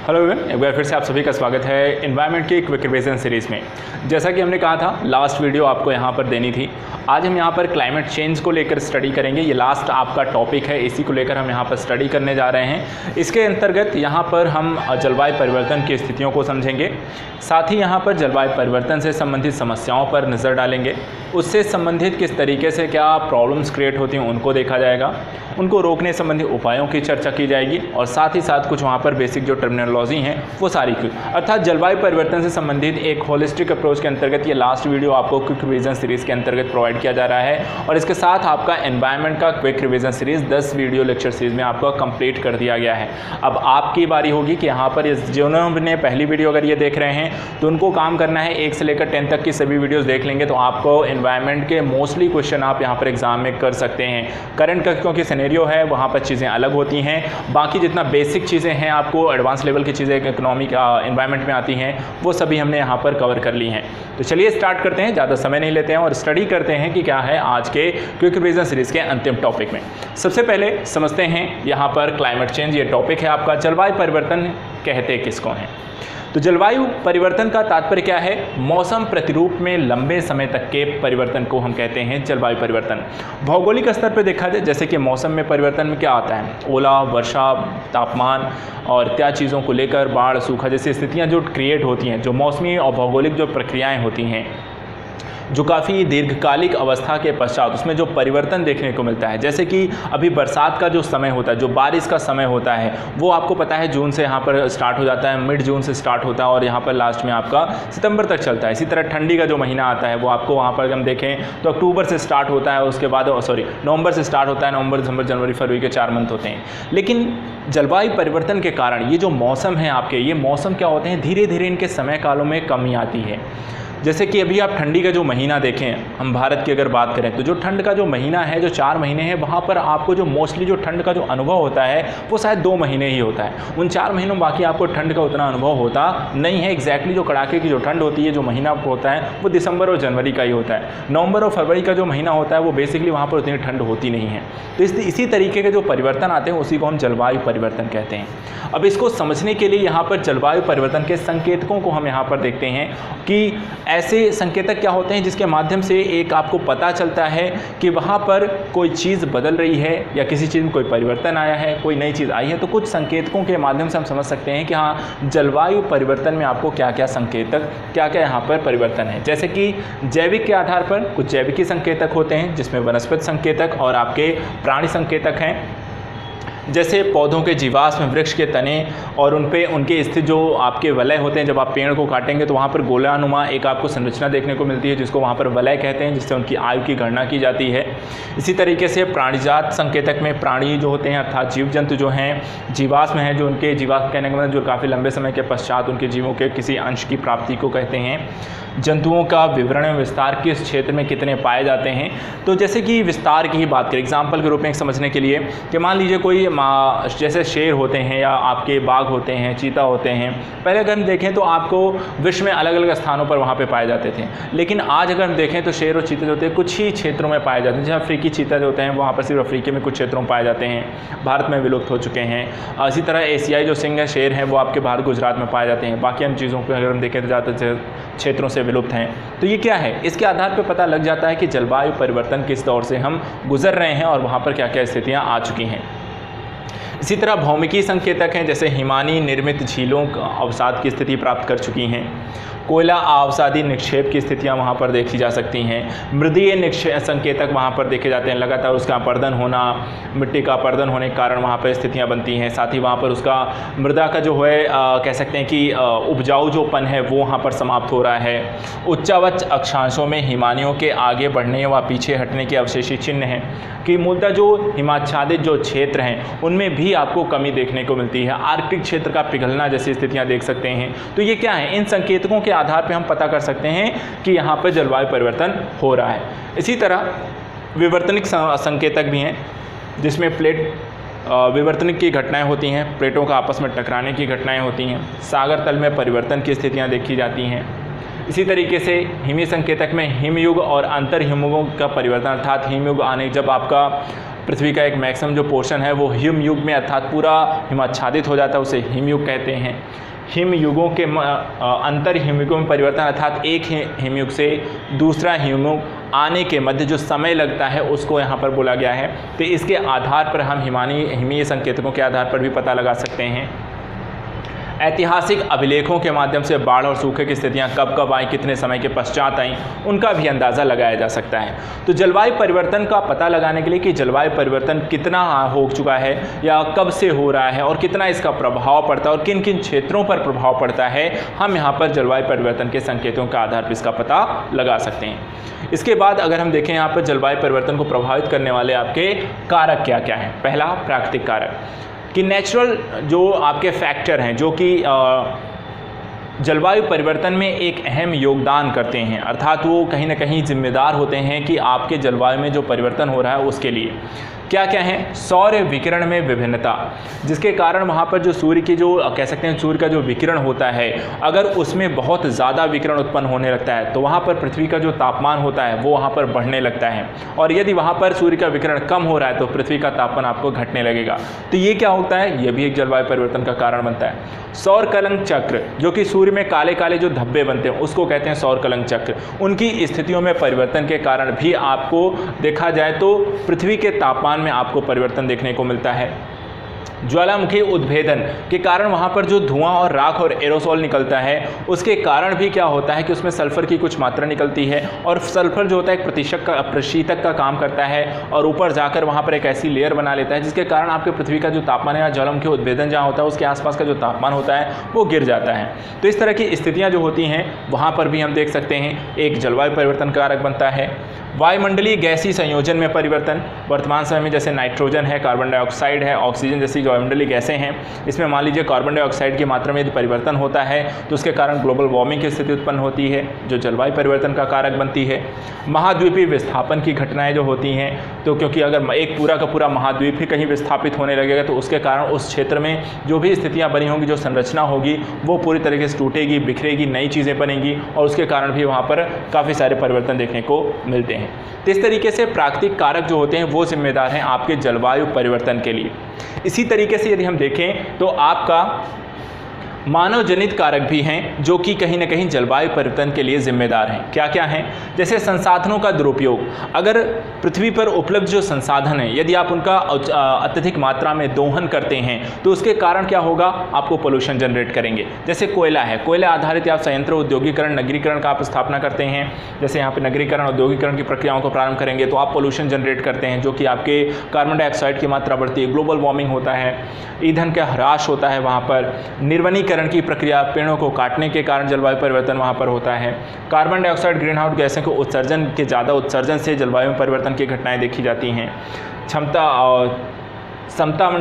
Hello everyone, एक बार फिर से आप सभी का स्वागत है एनवायरनमेंट की क्विक रिवीजन सीरीज़ में। जैसा कि हमने कहा था लास्ट वीडियो आपको यहाँ पर देनी थी। आज हम यहाँ पर क्लाइमेट चेंज को लेकर स्टडी करेंगे। ये लास्ट आपका टॉपिक है, इसी को लेकर हम यहाँ पर स्टडी करने जा रहे हैं। इसके अंतर्गत यहाँ पर हम जलवायु परिवर्तन की स्थितियों को समझेंगे, साथ ही यहाँ पर जलवायु परिवर्तन से संबंधित समस्याओं पर नज़र डालेंगे। उससे संबंधित किस तरीके से क्या प्रॉब्लम्स क्रिएट होती हैं उनको देखा जाएगा, उनको रोकने संबंधी उपायों की चर्चा की जाएगी और साथ ही साथ कुछ वहाँ पर बेसिक जो टर्मिनोलॉजी हैं वो सारी की, अर्थात जलवायु परिवर्तन से संबंधित एक होलिस्टिक अप्रोच के अंतर्गत ये लास्ट वीडियो आपको क्विक रिवीजन सीरीज़ के अंतर्गत प्रोवाइड किया जा रहा है। और इसके साथ आपका एनवायरनमेंट का quick revision series 10 video lecture series में आपको कंप्लीट कर दिया गया है। अब आपकी बारी होगी कि यहाँ पर जिन्होंने पहली वीडियो अगर ये देख रहे हैं तो उनको काम करना है 1 से लेकर 10 तक की सभी वीडियोज़ देख लेंगे तो आपको एनवायरनमेंट के मोस्टली क्वेश्चन आप यहाँ पर एग्जाम में कर सकते हैं। करंट का क्योंकि सिनेरियो है वहाँ पर चीज़ें अलग होती हैं, बाकी जितना बेसिक चीज़ें हैं आपको एडवांस लेवल की चीज़ें इकोनॉमिक एनवायरनमेंट में आती हैं वो सभी हमने यहाँ पर कवर कर ली हैं। तो चलिए स्टार्ट करते हैं, ज़्यादा समय नहीं लेते हैं और स्टडी करते हैं कि क्या है आज के क्विक रिवीजन सीरीज़ के अंतिम टॉपिक में। सबसे पहले समझते हैं यहाँ पर क्लाइमेट चेंज, ये टॉपिक है आपका। जलवायु परिवर्तन कहते किसको हैं? तो जलवायु परिवर्तन का तात्पर्य क्या है? मौसम प्रतिरूप में लंबे समय तक के परिवर्तन को हम कहते हैं जलवायु परिवर्तन। भौगोलिक स्तर पर देखा जाए जैसे कि मौसम में परिवर्तन में क्या आता है, ओला, वर्षा, तापमान और इत्यादि चीज़ों को लेकर बाढ़, सूखा जैसी स्थितियां जो क्रिएट होती हैं, जो मौसमी और भौगोलिक जो प्रक्रियाएँ होती हैं जो काफ़ी दीर्घकालिक अवस्था के पश्चात उसमें जो परिवर्तन देखने को मिलता है। जैसे कि अभी बरसात का जो समय होता है, जो बारिश का समय होता है वो आपको पता है जून से यहाँ पर स्टार्ट हो जाता है, मिड जून से स्टार्ट होता है और यहाँ पर लास्ट में आपका सितंबर तक चलता है। इसी तरह ठंडी का जो महीना आता है वो आपको वहाँ पर हम देखें तो अक्टूबर से स्टार्ट होता है, उसके बाद नवंबर से स्टार्ट होता है, नवंबर, दिसंबर, जनवरी, फरवरी के 4 मंथ होते हैं। लेकिन जलवायु परिवर्तन के कारण ये जो मौसम है आपके, ये मौसम क्या होते हैं, धीरे धीरे इनके समय कालों में कमी आती है। जैसे कि अभी आप ठंडी का जो महीना देखें, हम भारत की अगर बात करें तो जो ठंड का जो महीना है, जो 4 महीने हैं, वहाँ पर आपको जो मोस्टली जो ठंड का जो अनुभव होता है वो शायद 2 महीने ही होता है। उन 4 महीनों में बाकी आपको ठंड का उतना अनुभव होता नहीं है। एग्जैक्टली जो कड़ाके की जो ठंड होती है, जो महीना होता है वो दिसंबर और जनवरी का ही होता है। नवंबर और फरवरी का जो महीना होता है वो बेसिकली वहाँ पर उतनी ठंड होती नहीं है। तो इसी तरीके के जो परिवर्तन आते हैं उसी को हम जलवायु परिवर्तन कहते हैं। अब इसको समझने के लिए यहाँ पर जलवायु परिवर्तन के संकेतकों को हम यहाँ पर देखते हैं कि ऐसे संकेतक क्या होते हैं जिसके माध्यम से एक आपको पता चलता है कि वहाँ पर कोई चीज़ बदल रही है या किसी चीज़ में कोई परिवर्तन आया है, कोई नई चीज़ आई है। तो कुछ संकेतकों के माध्यम से हम समझ सकते हैं कि हाँ, जलवायु परिवर्तन में आपको क्या क्या संकेतक, क्या क्या यहाँ पर परिवर्तन है। जैसे कि जैविक के आधार पर कुछ जैविकी संकेतक होते हैं जिसमें वनस्पति संकेतक और आपके प्राणी संकेतक हैं। जैसे पौधों के जीवाश्म, वृक्ष के तने और उन पे उनके स्थित जो आपके वलय होते हैं, जब आप पेड़ को काटेंगे तो वहाँ पर गोलानुमा एक आपको संरचना देखने को मिलती है जिसको वहाँ पर वलय कहते हैं, जिससे उनकी आयु की गणना की जाती है। इसी तरीके से प्राणीजात संकेतक में प्राणी जो होते हैं अर्थात जीव जंतु जो हैं, जीवाश्म हैं, जो उनके जीवाश्म कहने का मतलब जो काफ़ी लंबे समय के पश्चात उनके जीवों के किसी अंश की प्राप्ति को कहते हैं। जंतुओं का विवरण एवं विस्तार किस क्षेत्र में कितने पाए जाते हैं। तो जैसे कि विस्तार की ही बात करें एग्जाम्पल के रूप में समझने के लिए कि मान लीजिए कोई जैसे शेर होते हैं या आपके बाघ होते हैं, चीता होते हैं, पहले अगर हम देखें तो आपको विश्व में अलग अलग स्थानों पर वहाँ पे पाए जाते थे। लेकिन आज अगर हम देखें तो शेर और चीते जो होते हैं कुछ ही क्षेत्रों में पाए जाते हैं। जैसे अफ्रीकी चीता जो होते हैं वहाँ पर सिर्फ अफ्रीका में कुछ क्षेत्रों में पाए जाते हैं, भारत में विलुप्त हो चुके हैं। इसी तरह एशियाई जो सिंह है, शेर हैं, वो आपके भारत, गुजरात में पाए जाते हैं। बाकी अन्य चीज़ों पर अगर हम देखें तो ज़्यादातर क्षेत्रों से विलुप्त हैं। तो ये क्या है, इसके आधार पर पता लग जाता है कि जलवायु परिवर्तन किस दौर से हम गुजर रहे हैं और वहाँ पर क्या क्या स्थितियाँ आ चुकी हैं। इसी तरह भौमिकी संकेतक हैं, जैसे हिमानी निर्मित झीलों अवसाद की स्थिति प्राप्त कर चुकी हैं। कोयला अवसादी निक्षेप की स्थितियां वहां पर देखी जा सकती हैं। मृदीय निक्षेप संकेतक वहां पर देखे जाते हैं, लगातार उसका अपर्दन होना, मिट्टी का अपर्दन होने के कारण वहां पर स्थितियां बनती हैं। साथ ही वहां पर उसका मृदा का जो है कह सकते हैं कि उपजाऊ जोपन है वो वहां पर समाप्त हो रहा है। उच्चावच अक्षांशों में हिमानियों के आगे बढ़ने व पीछे हटने के अवशेषी चिन्ह हैं कि मूलतः जो हिमाच्छादित जो क्षेत्र हैं उनमें भी आपको कमी देखने को मिलती है। आर्कटिक क्षेत्र का पिघलना जैसी स्थितियां देख सकते हैं। तो ये क्या है, इन संकेतकों के आधार पर हम पता कर सकते हैं कि यहाँ पर जलवायु परिवर्तन हो रहा है। इसी तरह विवर्तनिक संकेतक भी हैं जिसमें प्लेट विवर्तनिक की घटनाएं होती हैं, प्लेटों का आपस में टकराने की घटनाएं होती हैं। सागर तल में परिवर्तन की स्थितियां देखी जाती हैं। इसी तरीके से हिमी संकेतक में हिमयुग और अंतर हिमयुगों का परिवर्तन, अर्थात हिमयुग आने जब आपका पृथ्वी का एक मैक्सिमम जो पोर्शन है वो हिम युग में अर्थात पूरा हिमाच्छादित हो जाता है, उसे हिम युग कहते हैं। हिम युगों के अंतर हिमयुगों में परिवर्तन अर्थात एक हिमयुग से दूसरा हिमयुग आने के मध्य जो समय लगता है उसको यहाँ पर बोला गया है। तो इसके आधार पर हम हिमीय संकेतकों के आधार पर भी पता लगा सकते हैं। ऐतिहासिक अभिलेखों के माध्यम से बाढ़ और सूखे की स्थितियां कब कब आई, कितने समय के पश्चात आई, उनका भी अंदाज़ा लगाया जा सकता है। तो जलवायु परिवर्तन का पता लगाने के लिए कि जलवायु परिवर्तन कितना हो चुका है या कब से हो रहा है और कितना इसका प्रभाव पड़ता है और किन किन क्षेत्रों पर प्रभाव पड़ता है, हम यहाँ पर जलवायु परिवर्तन के संकेतों के आधार पर इसका पता लगा सकते हैं। इसके बाद अगर हम देखें यहाँ पर जलवायु परिवर्तन को प्रभावित करने वाले आपके कारक क्या क्या हैं। पहला प्राकृतिक कारक कि नेचुरल जो आपके फैक्टर हैं जो कि जलवायु परिवर्तन में एक अहम योगदान करते हैं, अर्थात वो कहीं ना कहीं जिम्मेदार होते हैं कि आपके जलवायु में जो परिवर्तन हो रहा है उसके लिए क्या क्या है। सौर विकिरण में विभिन्नता, जिसके कारण वहाँ पर जो सूर्य की जो कह सकते हैं सूर्य का जो विकिरण होता है अगर उसमें बहुत ज़्यादा विकिरण उत्पन्न होने लगता है तो वहाँ पर पृथ्वी का जो तापमान होता है वो वहाँ पर बढ़ने लगता है, और यदि वहाँ पर सूर्य का विकिरण कम हो रहा है तो पृथ्वी का तापमान आपको घटने लगेगा। तो ये क्या होता है, ये भी एक जलवायु परिवर्तन का कारण बनता है। सौर कलंक चक्र, जो कि सूर्य में काले काले जो धब्बे बनते हैं उसको कहते हैं सौर कलंक चक्र, उनकी स्थितियों में परिवर्तन के कारण भी आपको देखा जाए तो पृथ्वी के तापमान में आपको परिवर्तन देखने को मिलता है। ज्वालामुखी उद्भेदन के कारण वहाँ पर जो धुआं और राख और एरोसोल निकलता है उसके कारण भी क्या होता है कि उसमें सल्फर की कुछ मात्रा निकलती है, और सल्फर जो होता है एक प्रशीतक का काम करता है और ऊपर जाकर वहाँ पर एक ऐसी लेयर बना लेता है जिसके कारण आपके पृथ्वी का जो तापमान है या ज्वालामुखी उद्भेदन जहाँ होता है उसके आसपास का जो तापमान होता है वो गिर जाता है। तो इस तरह की स्थितियाँ जो होती हैं वहाँ पर भी हम देख सकते हैं एक जलवायु परिवर्तन कारक बनता है। वायुमंडलीय गैसीय संयोजन में परिवर्तन, वर्तमान समय में जैसे नाइट्रोजन है, कार्बन डाइऑक्साइड है, ऑक्सीजन जैसी जो वायुमंडलीय गैसें हैं, इसमें मान लीजिए कार्बन डाइऑक्साइड की मात्रा में यदि परिवर्तन होता है तो उसके कारण ग्लोबल वार्मिंग की स्थिति उत्पन्न होती है जो जलवायु परिवर्तन का कारक बनती है। महाद्वीपीय विस्थापन की घटनाएं जो होती हैं, तो क्योंकि अगर एक पूरा का पूरा महाद्वीप ही कहीं विस्थापित होने लगेगा तो उसके कारण उस क्षेत्र में जो भी स्थितियाँ बनी होंगी, जो संरचना होगी वो पूरी तरीके से टूटेगी, बिखरेगी, नई चीज़ें बनेंगी और उसके कारण भी वहाँ पर काफ़ी सारे परिवर्तन देखने को मिलते हैं। तो इस तरीके से प्राकृतिक कारक जो होते हैं वो जिम्मेदार हैं आपके जलवायु परिवर्तन के लिए। इसी तरीके से यदि हम देखें तो आपका मानव जनित कारक भी हैं जो कि कहीं ना कहीं जलवायु परिवर्तन के लिए जिम्मेदार हैं। क्या क्या हैं, जैसे संसाधनों का दुरुपयोग। अगर पृथ्वी पर उपलब्ध जो संसाधन हैं यदि आप उनका अत्यधिक मात्रा में दोहन करते हैं तो उसके कारण क्या होगा, आपको पोल्यूशन जनरेट करेंगे। जैसे कोयला है, कोयला आधारित आप संयंत्र उद्योगीकरण नगरीकरण का आप स्थापना करते हैं, जैसे यहाँ पर नगरीकरण औद्योगिकरण की प्रक्रियाओं को प्रारंभ करेंगे तो आप पोल्यूशन जनरेट करते हैं जो कि आपके कार्बन डाइऑक्साइड की मात्रा बढ़ती है, ग्लोबल वार्मिंग होता है, ईंधन का ह्रास होता है, वहाँ पर निर्वनीकरण की प्रक्रिया, पेड़ों को काटने के कारण जलवायु परिवर्तन वहाँ पर होता है। कार्बन डाइऑक्साइड ग्रीन हाउस गैसों के उत्सर्जन के ज़्यादा उत्सर्जन से जलवायु परिवर्तन की घटनाएं देखी जाती हैं। समताप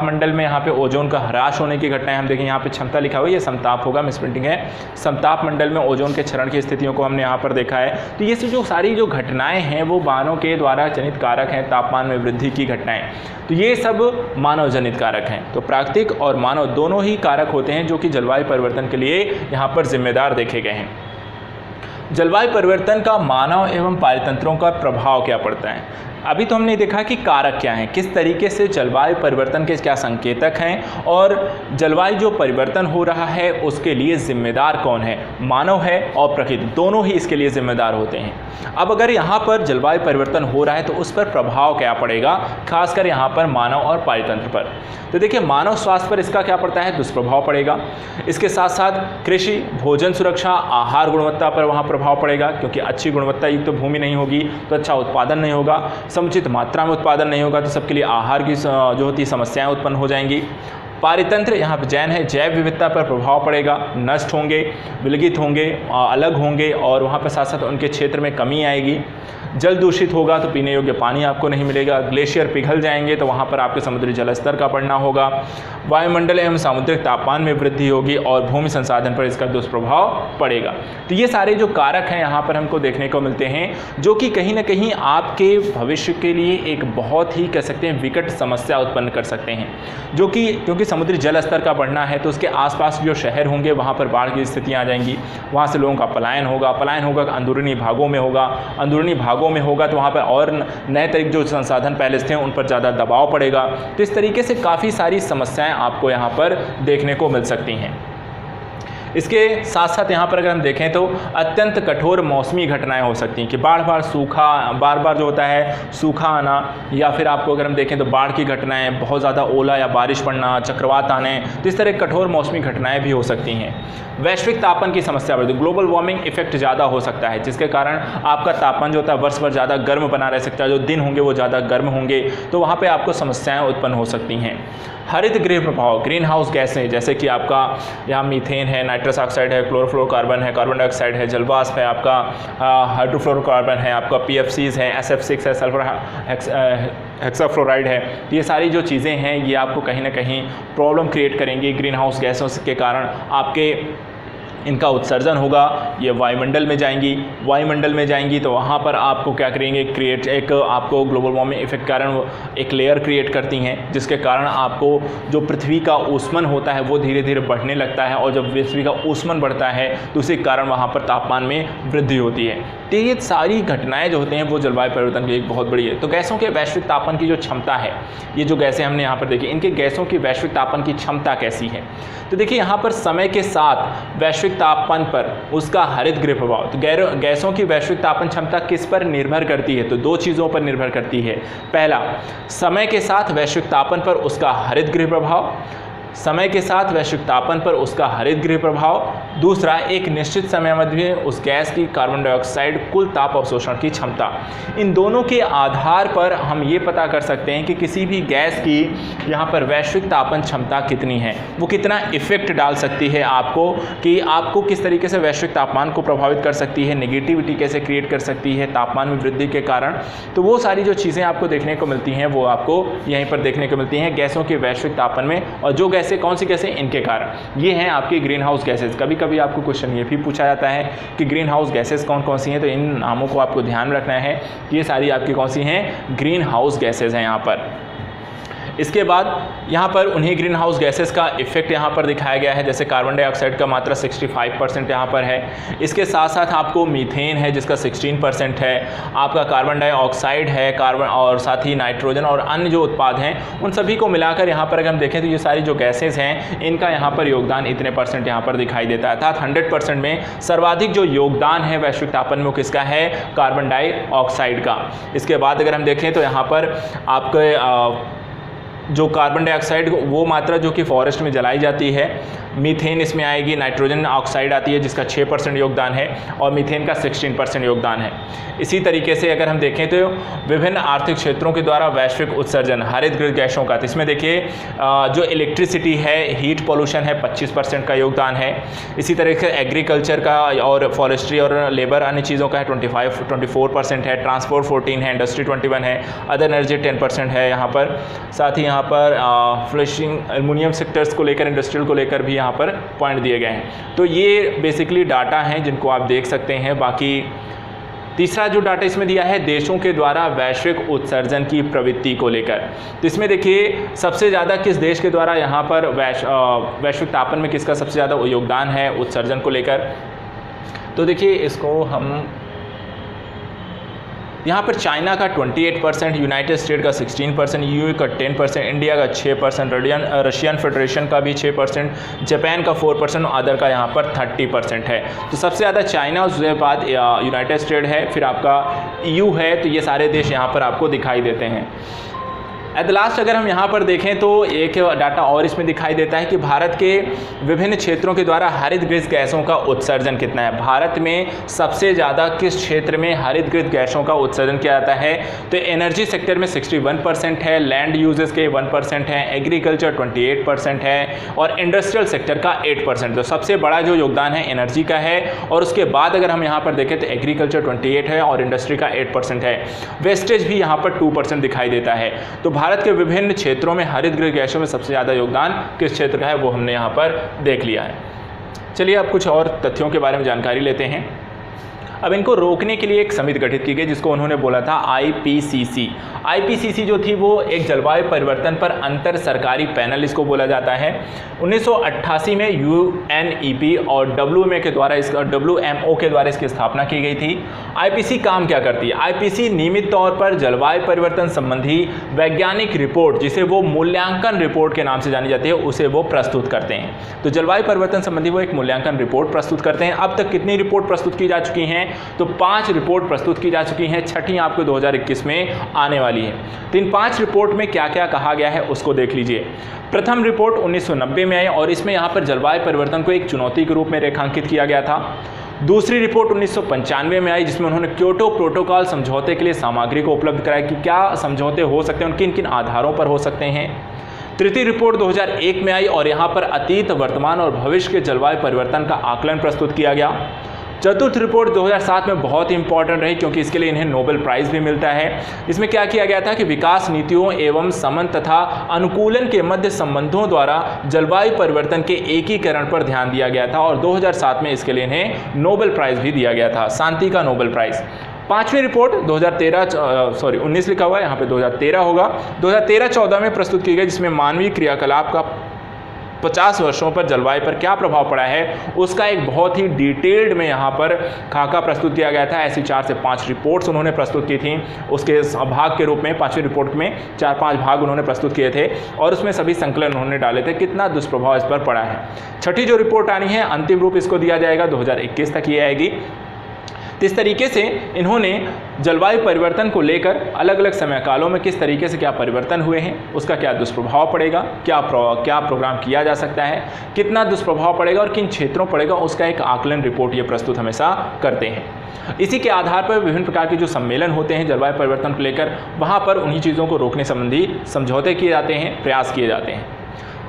मंडल में यहाँ पे ओजोन का ह्रास होने की घटनाएं हम देखें, यहाँ पे क्षमता लिखा हुआ है, ये समताप होगा, मिसप्रिंटिंग है। समताप मंडल में ओजोन के क्षरण की स्थितियों को हमने यहाँ पर देखा है। तो ये जो सारी जो घटनाएं हैं वो मानव के द्वारा जनित कारक हैं, तापमान में वृद्धि की घटनाएं, तो ये सब मानव जनित कारक हैं। तो प्राकृतिक और मानव दोनों ही कारक होते हैं जो कि जलवायु परिवर्तन के लिए यहाँ पर जिम्मेदार देखे गए हैं। जलवायु परिवर्तन का मानव एवं पारितंत्रों का प्रभाव क्या पड़ता है। अभी तो हमने देखा कि कारक क्या हैं, किस तरीके से जलवायु परिवर्तन के क्या संकेतक हैं और जलवायु जो परिवर्तन हो रहा है उसके लिए जिम्मेदार कौन है, मानव है और प्रकृति, दोनों ही इसके लिए जिम्मेदार होते हैं। अब अगर यहाँ पर जलवायु परिवर्तन हो रहा है तो उस पर प्रभाव क्या पड़ेगा, खासकर यहाँ पर मानव और पारितंत्र पर। तो देखिए मानव स्वास्थ्य पर इसका क्या पड़ता है, दुष्प्रभाव पड़ेगा। इसके साथ साथ कृषि, भोजन सुरक्षा, आहार गुणवत्ता पर वहाँ प्रभाव पड़ेगा, क्योंकि अच्छी गुणवत्ता युक्त तो भूमि नहीं होगी तो अच्छा उत्पादन नहीं होगा, समुचित मात्रा में उत्पादन नहीं होगा तो सबके लिए आहार की जो होती समस्याएं उत्पन्न हो जाएंगी। पारितंत्र यहाँ पर जैन है, जैव विविधता पर प्रभाव पड़ेगा, नष्ट होंगे, विलगित होंगे, अलग होंगे और वहाँ पर साथ साथ उनके क्षेत्र में कमी आएगी। जल दूषित होगा तो पीने योग्य पानी आपको नहीं मिलेगा, ग्लेशियर पिघल जाएंगे तो वहाँ पर आपके समुद्री जल स्तर का बढ़ना होगा, वायुमंडल एवं सामुद्रिक तापमान में वृद्धि होगी और भूमि संसाधन पर इसका दुष्प्रभाव पड़ेगा। तो ये सारे जो कारक हैं यहाँ पर हमको देखने को मिलते हैं जो कि कहीं ना कहीं आपके भविष्य के लिए एक बहुत ही कह सकते हैं विकट समस्या उत्पन्न कर सकते हैं, जो कि क्योंकि समुद्री जल स्तर का बढ़ना है तो उसके आसपास जो शहर होंगे वहाँ पर बाढ़ की स्थितियाँ आ जाएंगी, वहाँ से लोगों का पलायन होगा अंदरूनी भागों में होगा, अंदरूनी भागों भागों में होगा तो वहाँ पर और नए तरीके जो संसाधन पहले थे उन पर ज़्यादा दबाव पड़ेगा। तो इस तरीके से काफ़ी सारी समस्याएं आपको यहाँ पर देखने को मिल सकती हैं। इसके साथ साथ यहाँ पर अगर हम देखें तो अत्यंत कठोर मौसमी घटनाएं हो सकती हैं कि बार बार जो होता है सूखा आना, या फिर आपको अगर हम देखें तो बाढ़ की घटनाएं, बहुत ज़्यादा ओला या बारिश पड़ना, चक्रवात आने, तो इस तरह कठोर मौसमी घटनाएं भी हो सकती हैं। वैश्विक तापमान की समस्या बढ़ती, ग्लोबल वार्मिंग इफेक्ट ज़्यादा हो सकता है, जिसके कारण आपका तापमान जो होता है वर्ष भर ज़्यादा गर्म बना रह सकता है, जो दिन होंगे वो ज़्यादा गर्म होंगे, तो वहाँ पर आपको समस्याएँ उत्पन्न हो सकती हैं। हरित गृह प्रभाव, ग्रीन हाउस गैसें, जैसे कि आपका यहाँ मीथेन है, नाइट्रस ऑक्साइड है, क्लोरोफ्लोरोकार्बन है, कार्बन डाइऑक्साइड है, जलवाष्प है, आपका हाइड्रोफ्लोरोकार्बन है, आपका PFCs है, SF6 है, सल्फर हेक्साफ्लोराइड है। ये सारी जो चीज़ें हैं ये आपको कहीं ना कहीं प्रॉब्लम क्रिएट करेंगी। ग्रीन हाउस गैसों के कारण आपके इनका उत्सर्जन होगा, ये वायुमंडल में जाएंगी तो वहाँ पर आपको क्या करेंगे, एक आपको ग्लोबल वार्मिंग इफेक्ट कारण एक लेयर क्रिएट करती हैं, जिसके कारण आपको जो पृथ्वी का ऊष्मन होता है वो धीरे धीरे बढ़ने लगता है, और जब पृथ्वी का ऊष्मन बढ़ता है तो उसी कारण वहाँ पर तापमान में वृद्धि होती है। तो ये सारी घटनाएं जो होते हैं वो जलवायु परिवर्तन की एक बहुत बड़ी है। तो गैसों के वैश्विक तापमान की जो क्षमता है, ये जो गैसें हमने यहाँ पर देखी, इनके गैसों की वैश्विक तापमान की क्षमता कैसी है। तो देखिए यहाँ पर समय के साथ वैश्विक तापमान पर उसका हरित गृह प्रभाव, तो गैसों की वैश्विक तापमान क्षमता किस पर निर्भर करती है, तो दो चीज़ों पर निर्भर करती है। पहला, समय के साथ वैश्विक तापमान पर उसका हरित गृह प्रभाव, समय के साथ वैश्विक तापमान पर उसका हरित गृह प्रभाव। दूसरा, एक निश्चित समय में उस गैस की कार्बन डाइऑक्साइड कुल ताप अवशोषण की क्षमता। इन दोनों के आधार पर हम ये पता कर सकते हैं कि किसी भी गैस की यहाँ पर वैश्विक तापमान क्षमता कितनी है, वो कितना इफेक्ट डाल सकती है आपको, कि आपको किस तरीके से वैश्विक तापमान को प्रभावित कर सकती है, नेगेटिविटी कैसे क्रिएट कर सकती है तापमान में वृद्धि के कारण। तो वो सारी जो चीज़ें आपको देखने को मिलती हैं वो आपको यहीं पर देखने को मिलती हैं गैसों के वैश्विक तापमान में। और जो गैसें कौन सी गैसें, इनके कारण ये हैं आपकी ग्रीन हाउस गैसेस। कभी कभी आपको क्वेश्चन ये भी पूछा जाता है कि ग्रीन हाउस गैसेस कौन कौन सी हैं, तो इन नामों को आपको ध्यान में रखना है। ये सारी आपकी कौन सी हैं, ग्रीन हाउस गैसेस हैं यहाँ पर। इसके बाद यहाँ पर उन्हीं ग्रीन हाउस गैसेस का इफेक्ट यहाँ पर दिखाया गया है, जैसे कार्बन डाइऑक्साइड का मात्रा 65% यहाँ पर है। इसके साथ साथ आपको मीथेन है जिसका 16% है, आपका कार्बन डाइऑक्साइड है, कार्बन और साथ ही नाइट्रोजन और अन्य जो उत्पाद हैं उन सभी को मिलाकर यहाँ पर अगर हम देखें तो ये सारी जो गैसेस हैं इनका यहाँ पर योगदान इतने % यहाँ पर दिखाई देता है। अर्थात 100% में सर्वाधिक जो योगदान है वैश्विक तापमान में किसका है, कार्बन डाइऑक्साइड का। इसके बाद अगर हम देखें तो यहाँ पर आपके जो कार्बन डाइऑक्साइड वो मात्रा जो कि फॉरेस्ट में जलाई जाती है, मीथेन इसमें आएगी, नाइट्रोजन ऑक्साइड आती है जिसका 6% योगदान है और मीथेन का 16% योगदान है। इसी तरीके से अगर हम देखें तो विभिन्न आर्थिक क्षेत्रों के द्वारा वैश्विक उत्सर्जन हरित गृह गैसों का, तो इसमें देखिए जो इलेक्ट्रिसिटी है, हीट पॉल्यूशन है, 25% का योगदान है। इसी तरीके से एग्रीकल्चर का और फॉरेस्ट्री और लेबर अन्य चीज़ों का है 24% है, ट्रांसपोर्ट 14 है, इंडस्ट्री 21 है, अदर एनर्जी 10% है यहाँ पर। साथ ही यहाँ पर फ्लशिंग एल्युमिनियम सेक्टर्स को लेकर, इंडस्ट्रियल को लेकर भी यहाँ पर पॉइंट दिए गए हैं। तो ये बेसिकली डाटा हैं जिनको आप देख सकते हैं। बाकी तीसरा जो डाटा इसमें दिया है देशों के द्वारा वैश्विक उत्सर्जन की प्रवृत्ति को लेकर, तो इसमें देखिए सबसे ज़्यादा किस देश के द्वारा यहाँ पर वैश्विक तापमान में किसका सबसे ज़्यादा योगदान है उत्सर्जन को लेकर। तो देखिए इसको हम यहाँ पर चाइना का 28%, यूनाइटेड स्टेट का 16%, यूएई का 10%, इंडिया का 6%, रशियन फेडरेशन का भी 6%, जापान का 4% और अदर का यहाँ पर 30% है। तो सबसे ज़्यादा चाइना, उसके बाद यूनाइटेड स्टेट है, फिर आपका ईयू है। तो ये सारे देश यहाँ पर आपको दिखाई देते हैं। एट द लास्ट अगर हम यहाँ पर देखें तो एक डाटा और इसमें दिखाई देता है कि भारत के विभिन्न क्षेत्रों के द्वारा हरित गृह गैसों का उत्सर्जन कितना है। भारत में सबसे ज़्यादा किस क्षेत्र में हरित गृह गैसों का उत्सर्जन किया जाता है, तो एनर्जी सेक्टर में 61% है, लैंड यूजेस के 1% है, एग्रीकल्चर 28% है और इंडस्ट्रियल सेक्टर का 8%। तो सबसे बड़ा जो योगदान है एनर्जी का है और उसके बाद अगर हम यहाँ पर देखें तो एग्रीकल्चर 28 है और इंडस्ट्री का 8% है। वेस्टेज भी यहाँ पर 2% दिखाई देता है। तो भारत के विभिन्न क्षेत्रों में हरित गृह गैसों में सबसे ज़्यादा योगदान किस क्षेत्र का है वो हमने यहाँ पर देख लिया है। चलिए अब कुछ और तथ्यों के बारे में जानकारी लेते हैं। अब इनको रोकने के लिए एक समिति गठित की गई जिसको उन्होंने बोला था IPCC। IPCC जो थी वो एक जलवायु परिवर्तन पर अंतर सरकारी पैनल इसको बोला जाता है। 1988 में UNEP और WMO के द्वारा इसकी स्थापना की गई थी। IPCC काम क्या करती है? IPCC नियमित तौर पर जलवायु परिवर्तन संबंधी वैज्ञानिक रिपोर्ट, जिसे वो मूल्यांकन रिपोर्ट के नाम से जानी जाती है, उसे वो प्रस्तुत करते हैं। तो जलवायु परिवर्तन संबंधी वो एक मूल्यांकन रिपोर्ट प्रस्तुत करते हैं। अब तक कितनी रिपोर्ट प्रस्तुत की जा चुकी हैं? तो 5 रिपोर्ट प्रस्तुत की जा चुकी हैं। छठी आपको 2021 में आने वाली है। तो इन 5 रिपोर्ट में क्या क्या कहा गया है उसको देख लीजिए। प्रथम रिपोर्ट 1990 में आई और इसमें यहाँ पर जलवायु परिवर्तन को एक चुनौती के रूप में रेखांकित किया गया था। दूसरी रिपोर्ट 1995 में आई जिसमें उन्होंने क्योटो प्रोटोकॉल समझौते के लिए सामग्री को उपलब्ध कराया कि क्या समझौते हो सकते हैं, किन किन आधारों पर हो सकते हैं। तृतीय रिपोर्ट 2001 में आई और यहाँ पर अतीत, वर्तमान और भविष्य के जलवायु परिवर्तन का आकलन प्रस्तुत किया गया। चतुर्थ रिपोर्ट 2007 में बहुत ही इंपॉर्टेंट रही क्योंकि इसके लिए इन्हें नोबेल प्राइज़ भी मिलता है। इसमें क्या किया गया था कि विकास नीतियों एवं समन तथा अनुकूलन के मध्य संबंधों द्वारा जलवायु परिवर्तन के एकीकरण पर ध्यान दिया गया था और 2007 में इसके लिए इन्हें नोबेल प्राइज़ भी दिया गया था, शांति का नोबेल प्राइज़। पांचवी रिपोर्ट 19 लिखा हुआ है, यहाँ पे 2013 होगा। 2013-14 में प्रस्तुत की गई जिसमें मानवीय क्रियाकलाप का 50 वर्षों पर जलवायु पर क्या प्रभाव पड़ा है उसका एक बहुत ही डिटेल्ड में यहाँ पर खाका प्रस्तुत किया गया था। ऐसी 4 से 5 रिपोर्ट्स उन्होंने प्रस्तुत की थी। उसके भाग के रूप में 5वीं रिपोर्ट में 4-5 भाग उन्होंने प्रस्तुत किए थे और उसमें सभी संकलन उन्होंने डाले थे कितना दुष्प्रभाव इस पर पड़ा है। छठी जो रिपोर्ट आनी है अंतिम रूप इसको दिया जाएगा 2021 तक ये आएगी। तो इस तरीके से इन्होंने जलवायु परिवर्तन को लेकर अलग अलग समय कालों में किस तरीके से क्या परिवर्तन हुए हैं, उसका क्या दुष्प्रभाव पड़ेगा, क्या प्रोग्राम किया जा सकता है, कितना दुष्प्रभाव पड़ेगा और किन क्षेत्रों पड़ेगा, उसका एक आकलन रिपोर्ट ये प्रस्तुत हमेशा करते हैं। इसी के आधार पर विभिन्न प्रकार के जो सम्मेलन होते हैं जलवायु परिवर्तन को लेकर, वहाँ पर उन्हीं चीज़ों को रोकने संबंधी समझौते किए जाते हैं, प्रयास किए जाते हैं।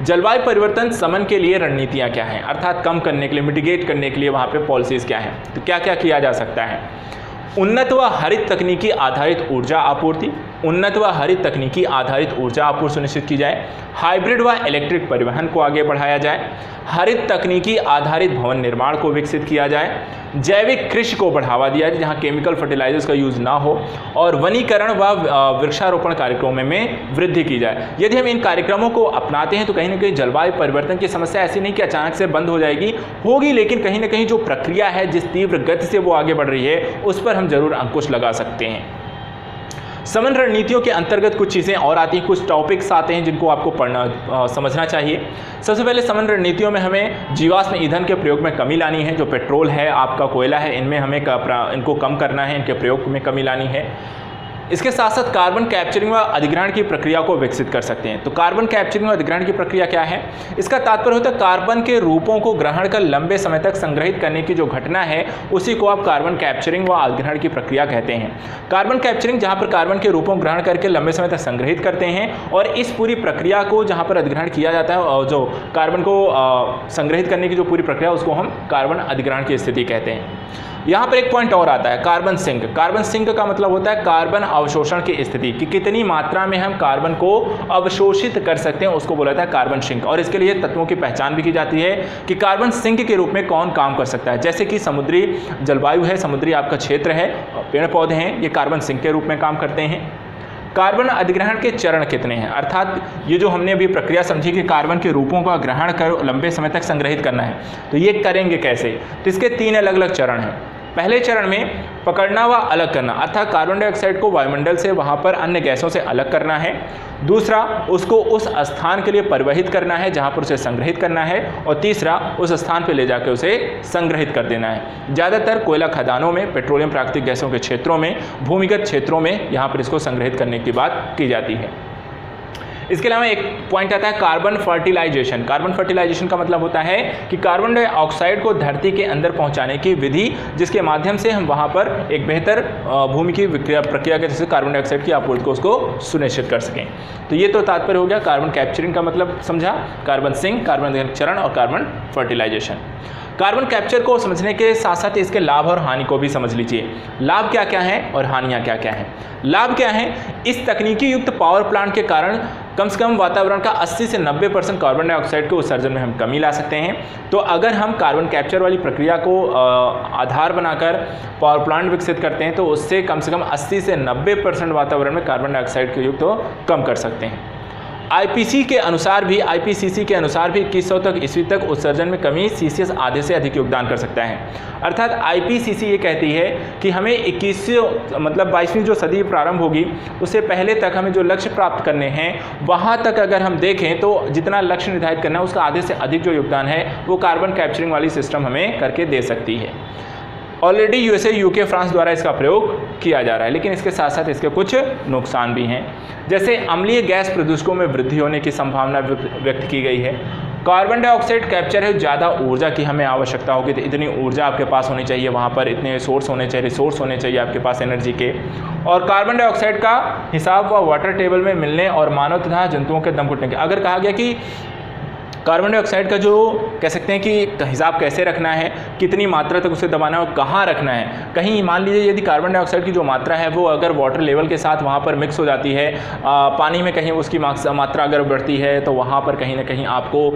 जलवायु परिवर्तन समन के लिए रणनीतियाँ क्या हैं, अर्थात कम करने के लिए, मिटिगेट करने के लिए वहाँ पे पॉलिसीज़ क्या हैं, तो क्या क्या किया जा सकता है। उन्नत व हरित तकनीकी आधारित ऊर्जा आपूर्ति, उन्नत व हरित तकनीकी आधारित ऊर्जा आपूर्ति सुनिश्चित की जाए। हाइब्रिड व इलेक्ट्रिक परिवहन को आगे बढ़ाया जाए। हरित तकनीकी आधारित भवन निर्माण को विकसित किया जाए। जैविक कृषि को बढ़ावा दिया जाए जहाँ केमिकल फर्टिलाइजर्स का यूज़ ना हो और वनीकरण व वृक्षारोपण कार्यक्रमों में वृद्धि की जाए। यदि हम इन कार्यक्रमों को अपनाते हैं तो कहीं ना कहीं जलवायु परिवर्तन की समस्या ऐसी नहीं कि अचानक से बंद हो जाएगी, होगी, लेकिन कहीं ना कहीं जो प्रक्रिया है जिस तीव्र गति से वो आगे बढ़ रही है उस पर हम जरूर अंकुश लगा सकते हैं। समन रणनीतियों के अंतर्गत कुछ चीज़ें और आती हैं, कुछ टॉपिक्स आते हैं जिनको आपको पढ़ना समझना चाहिए। सबसे पहले समन रणनीतियों में हमें जीवाश्म ईंधन के प्रयोग में कमी लानी है। जो पेट्रोल है, आपका कोयला है, इनमें हमें इनको कम करना है, इनके प्रयोग में कमी लानी है। इसके साथ साथ कार्बन कैप्चरिंग व अधिग्रहण की प्रक्रिया को विकसित कर सकते हैं। तो कार्बन कैप्चरिंग व अधिग्रहण की प्रक्रिया क्या है? इसका तात्पर्य होता है कार्बन के रूपों को ग्रहण कर लंबे समय तक संग्रहित करने की जो घटना है उसी को आप कार्बन कैप्चरिंग व अधिग्रहण की प्रक्रिया कहते हैं। कार्बन कैप्चरिंग जहाँ पर कार्बन के रूपों को ग्रहण करके लंबे समय तक संग्रहित करते हैं और इस पूरी प्रक्रिया को जहाँ पर अधिग्रहण किया जाता है और जो कार्बन को संग्रहित करने की जो पूरी प्रक्रिया उसको हम कार्बन अधिग्रहण की स्थिति कहते हैं। यहाँ पर एक पॉइंट और आता है, कार्बन सिंक। कार्बन सिंक का मतलब होता है कार्बन अवशोषण की स्थिति, कि कितनी मात्रा में हम कार्बन को अवशोषित कर सकते हैं, उसको बोला जाता है कार्बन सिंक। और इसके लिए तत्वों की पहचान भी की जाती है कि कार्बन सिंक के रूप में कौन काम कर सकता है। जैसे कि समुद्री जलवायु है, समुद्री आपका क्षेत्र है, पेड़ पौधे हैं, ये कार्बन सिंक के रूप में काम करते हैं। कार्बन अधिग्रहण के चरण कितने हैं, अर्थात ये जो हमने अभी प्रक्रिया समझी कि कार्बन के रूपों का ग्रहण कर लंबे समय तक संग्रहित करना है, तो ये करेंगे कैसे? तो इसके 3 अलग अलग चरण हैं। पहले चरण में पकड़ना व अलग करना, अर्थात कार्बन डाइऑक्साइड को वायुमंडल से वहाँ पर अन्य गैसों से अलग करना है। दूसरा, उसको उस स्थान के लिए परिवहित करना है जहाँ पर उसे संग्रहित करना है। और तीसरा, उस स्थान पर ले जाकर उसे संग्रहित कर देना है। ज़्यादातर कोयला खदानों में, पेट्रोलियम प्राकृतिक गैसों के क्षेत्रों में, भूमिगत क्षेत्रों में यहाँ पर इसको संग्रहित करने की बात की जाती है। इसके अलावा एक पॉइंट आता है कार्बन फर्टिलाइजेशन। कार्बन फर्टिलाइजेशन का मतलब होता है कि कार्बन डाइऑक्साइड को धरती के अंदर पहुंचाने की विधि, जिसके माध्यम से हम वहां पर एक बेहतर भूमि की प्रक्रिया के जैसे कार्बन डाइऑक्साइड की आपूर्ति को उसको सुनिश्चित कर सकें। तो ये तो तात्पर्य हो गया, कार्बन कैप्चरिंग का मतलब समझा, कार्बन सिंक, कार्बन चरण और कार्बन फर्टिलाइजेशन। कार्बन कैप्चर को समझने के साथ साथ इसके लाभ और हानि को भी समझ लीजिए। लाभ क्या क्या हैं और हानियाँ क्या क्या हैं। लाभ क्या है? इस तकनीकी युक्त पावर प्लांट के कारण कम से कम वातावरण का 80 से 90% कार्बन डाइऑक्साइड के उत्सर्जन में हम कमी ला सकते हैं। तो अगर हम कार्बन कैप्चर वाली प्रक्रिया को आधार बनाकर पावर प्लांट विकसित करते हैं तो उससे कम 80 से 90% वातावरण में कार्बन डाइऑक्साइड के युक्त तो कम कर सकते हैं। आईपीसीसी के अनुसार भी 2100 तक ईस्वी तक उत्सर्जन में कमी सीसीएस आधे से अधिक योगदान कर सकता है। अर्थात आईपीसीसी ये कहती है कि हमें 22वीं जो सदी प्रारंभ होगी उससे पहले तक हमें जो लक्ष्य प्राप्त करने हैं वहाँ तक अगर हम देखें तो जितना लक्ष्य निर्धारित करना है उसका आधे से अधिक जो योगदान है वो कार्बन कैप्चरिंग वाली सिस्टम हमें करके दे सकती है। ऑलरेडी यूएसए, यूके, फ्रांस द्वारा इसका प्रयोग किया जा रहा है, लेकिन इसके साथ साथ इसके कुछ नुकसान भी हैं। जैसे अम्लीय गैस प्रदूषकों में वृद्धि होने की संभावना व्यक्त की गई है। कार्बन डाइऑक्साइड कैप्चर है, ज़्यादा ऊर्जा की हमें आवश्यकता होगी, तो इतनी ऊर्जा आपके पास होनी चाहिए, वहाँ पर इतने रिसोर्स होने चाहिए आपके पास एनर्जी के। और कार्बन डाइऑक्साइड का हिसाब व वाटर टेबल में मिलने और मानव तथा जंतुओं के दम घुटने के, अगर कहा गया कि कार्बन डाइऑक्साइड का जो कह सकते हैं कि हिसाब कैसे रखना है, कितनी मात्रा तक उसे दबाना है और कहाँ रखना है। कहीं मान लीजिए यदि कार्बन डाइऑक्साइड की जो मात्रा है वो अगर वाटर लेवल के साथ वहाँ पर मिक्स हो जाती है, पानी में कहीं उसकी मात्रा अगर बढ़ती है तो वहाँ पर कहीं ना कहीं आपको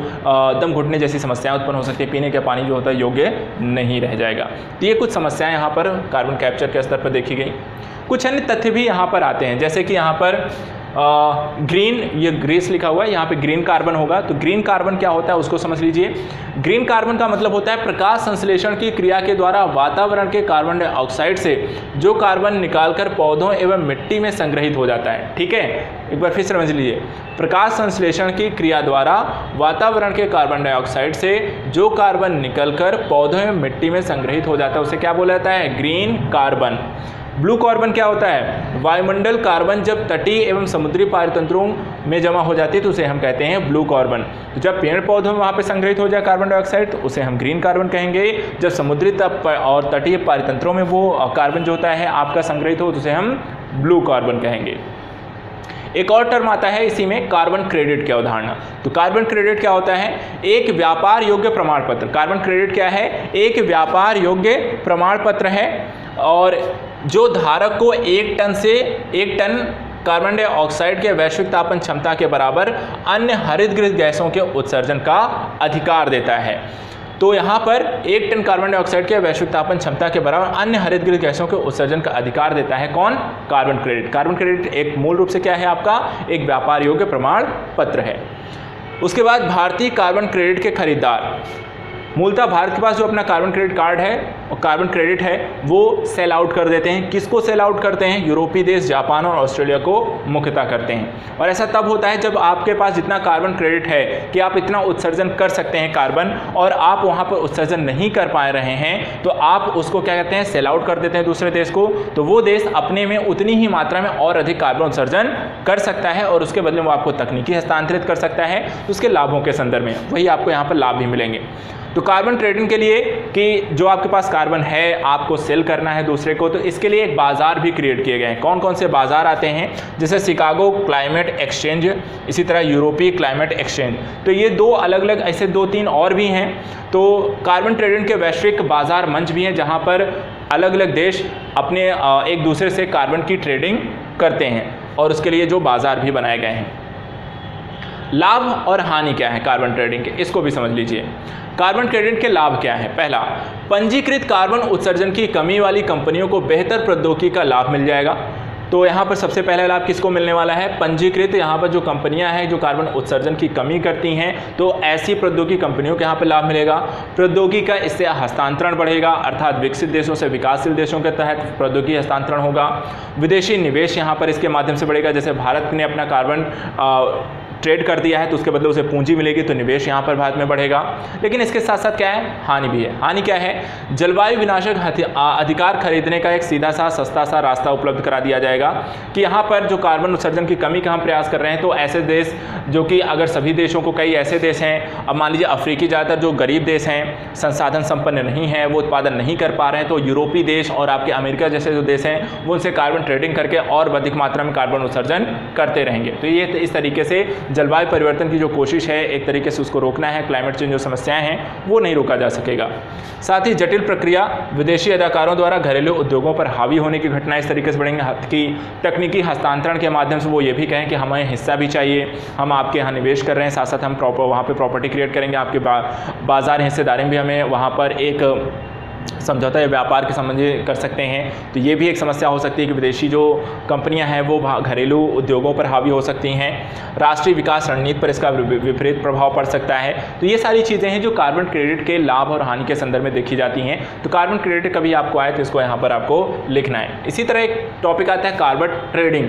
दम घुटने जैसी समस्याएं उत्पन्न हो सकती है, पीने का पानी जो होता है योग्य नहीं रह जाएगा। तो ये कुछ समस्याएँ यहाँ पर कार्बन कैप्चर के स्तर पर देखी गई। कुछ अन्य तथ्य भी यहाँ पर आते हैं, जैसे कि यहाँ पर ग्रीन, ये ग्रीस लिखा हुआ है, यहाँ पे ग्रीन कार्बन होगा। तो ग्रीन कार्बन क्या होता है उसको समझ लीजिए। ग्रीन कार्बन का मतलब होता है प्रकाश संश्लेषण की क्रिया के द्वारा वातावरण के कार्बन डाइऑक्साइड से जो कार्बन निकालकर पौधों एवं मिट्टी में संग्रहित हो जाता है। ठीक है, एक बार फिर समझ लीजिए। प्रकाश संश्लेषण की क्रिया द्वारा वातावरण के कार्बन डाइऑक्साइड से जो कार्बन निकलकर पौधों एवं मिट्टी में संग्रहित हो जाता है उसे क्या बोला जाता है? Green carbon. ब्लू कार्बन क्या होता है? वायुमंडल कार्बन जब तटीय एवं समुद्री पारतंत्रों में जमा हो जाती है तो उसे हम कहते हैं ब्लू कार्बन। तो जब पेड़ पौधों में वहाँ पे संग्रहित हो जाए कार्बन डाइऑक्साइड तो उसे हम ग्रीन कार्बन कहेंगे। जब समुद्री तट और तटीय पारतंत्रों में वो कार्बन जो होता है आपका संग्रहित हो तो उसे हम ब्लू कार्बन कहेंगे। एक और टर्म आता है इसी में, कार्बन क्रेडिट की अवधारणा। तो कार्बन क्रेडिट क्या होता है? एक व्यापार योग्य प्रमाण पत्र। कार्बन क्रेडिट क्या है? एक व्यापार योग्य प्रमाण पत्र है और जो धारक को 1 टन कार्बन डाइऑक्साइड के वैश्विक तापन क्षमता के बराबर अन्य हरितगृह गैसों के उत्सर्जन का अधिकार देता है। तो यहाँ पर 1 टन कार्बन डाइऑक्साइड के वैश्विक तापन क्षमता के बराबर अन्य हरितगृह गैसों के उत्सर्जन का अधिकार देता है कौन? Carbon credit. कार्बन क्रेडिट एक मूल रूप से क्या है? आपका एक व्यापार योग्य प्रमाण पत्र है। उसके बाद भारतीय कार्बन क्रेडिट के खरीदार, मूलतः भारत के पास जो अपना कार्बन क्रेडिट कार्ड है और कार्बन क्रेडिट है वो सेल आउट कर देते हैं। किसको सेल आउट करते हैं? यूरोपीय देश, जापान और ऑस्ट्रेलिया को मुख्यतः करते हैं। और ऐसा तब होता है जब आपके पास जितना कार्बन क्रेडिट है कि आप इतना उत्सर्जन कर सकते हैं कार्बन और आप वहाँ पर उत्सर्जन नहीं कर पा रहे हैं तो आप उसको क्या कहते हैं? सेल आउट कर देते हैं दूसरे देश को। तो वो देश अपने में उतनी ही मात्रा में और अधिक कार्बन उत्सर्जन कर सकता है और उसके बदले वो आपको तकनीकी हस्तांतरित कर सकता है। तो उसके लाभों के संदर्भ में वही आपको यहाँ पर लाभ भी मिलेंगे। तो कार्बन ट्रेडिंग के लिए कि जो आपके पास कार्बन है आपको सेल करना है दूसरे को, तो इसके लिए एक बाजार भी क्रिएट किए गए हैं। कौन कौन से बाजार आते हैं? जैसे शिकागो क्लाइमेट एक्सचेंज, इसी तरह यूरोपीय क्लाइमेट एक्सचेंज। तो ये दो अलग अलग ऐसे 2-3 और भी हैं। तो कार्बन ट्रेडिंग के वैश्विक बाजार मंच भी हैं जहाँ पर अलग अलग देश अपने एक दूसरे से कार्बन की ट्रेडिंग करते हैं और उसके लिए जो बाजार भी बनाए गए हैं। लाभ और हानि क्या है कार्बन ट्रेडिंग के, इसको भी समझ लीजिए। कार्बन क्रेडिट के लाभ क्या है? पहला, पंजीकृत कार्बन उत्सर्जन की कमी वाली कंपनियों को बेहतर प्रौद्योगिकी का लाभ मिल जाएगा। तो यहाँ पर सबसे पहला लाभ किसको मिलने वाला है? पंजीकृत, यहाँ पर जो कंपनियाँ हैं जो कार्बन उत्सर्जन की कमी करती हैं तो ऐसी प्रौद्योगिकी कंपनियों को यहाँ पर लाभ मिलेगा। प्रौद्योगिकी का इससे हस्तांतरण बढ़ेगा, अर्थात विकसित देशों से विकासशील देशों के तहत प्रौद्योगिकी हस्तांतरण होगा। विदेशी निवेश यहाँ पर इसके माध्यम से बढ़ेगा। जैसे भारत ने अपना कार्बन ट्रेड कर दिया है तो उसके बदले उसे पूंजी मिलेगी तो निवेश यहाँ पर भारत में बढ़ेगा। लेकिन इसके साथ साथ क्या है? हानि भी है। हानि क्या है? जलवायु विनाशक अधिकार खरीदने का एक सीधा सा सस्ता सा रास्ता उपलब्ध करा दिया जाएगा कि यहाँ पर जो कार्बन उत्सर्जन की कमी का हम प्रयास कर रहे हैं तो ऐसे देश जो कि अगर सभी देशों को, कई ऐसे देश हैं, अब मान लीजिए अफ्रीकी ज़्यादातर जो गरीब देश हैं, संसाधन संपन्न नहीं हैं, वो उत्पादन नहीं कर पा रहे हैं, तो यूरोपीय देश और आपके अमेरिका जैसे जो देश हैं वो उनसे कार्बन ट्रेडिंग करके और अधिक मात्रा में कार्बन उत्सर्जन करते रहेंगे। तो ये इस तरीके से जलवायु परिवर्तन की जो कोशिश है एक तरीके से उसको रोकना है, क्लाइमेट चेंज जो समस्याएं हैं वो नहीं रोका जा सकेगा। साथ ही जटिल प्रक्रिया, विदेशी अदाकारों द्वारा घरेलू उद्योगों पर हावी होने की घटनाएं इस तरीके से बढ़ेंगे कि तकनीकी हस्तांतरण के माध्यम से वो ये भी कहें कि हमें हिस्सा भी चाहिए, हम आपके यहाँ निवेश कर रहे हैं, साथ साथ हम वहाँ पे प्रॉपर्टी क्रिएट करेंगे, आपके बाजार हिस्सेदारी भी हमें वहाँ पर एक समझौता या व्यापार के संबंधी कर सकते हैं। तो ये भी एक समस्या हो सकती है कि विदेशी जो कंपनियां हैं वो घरेलू उद्योगों पर हावी हो सकती हैं। राष्ट्रीय विकास रणनीति पर इसका विपरीत प्रभाव पड़ सकता है। तो ये सारी चीज़ें हैं जो कार्बन क्रेडिट के लाभ और हानि के संदर्भ में देखी जाती हैं। तो कार्बन क्रेडिट कभी आपको आए तो इसको यहाँ पर आपको लिखना है। इसी तरह एक टॉपिक आता है कार्बन ट्रेडिंग।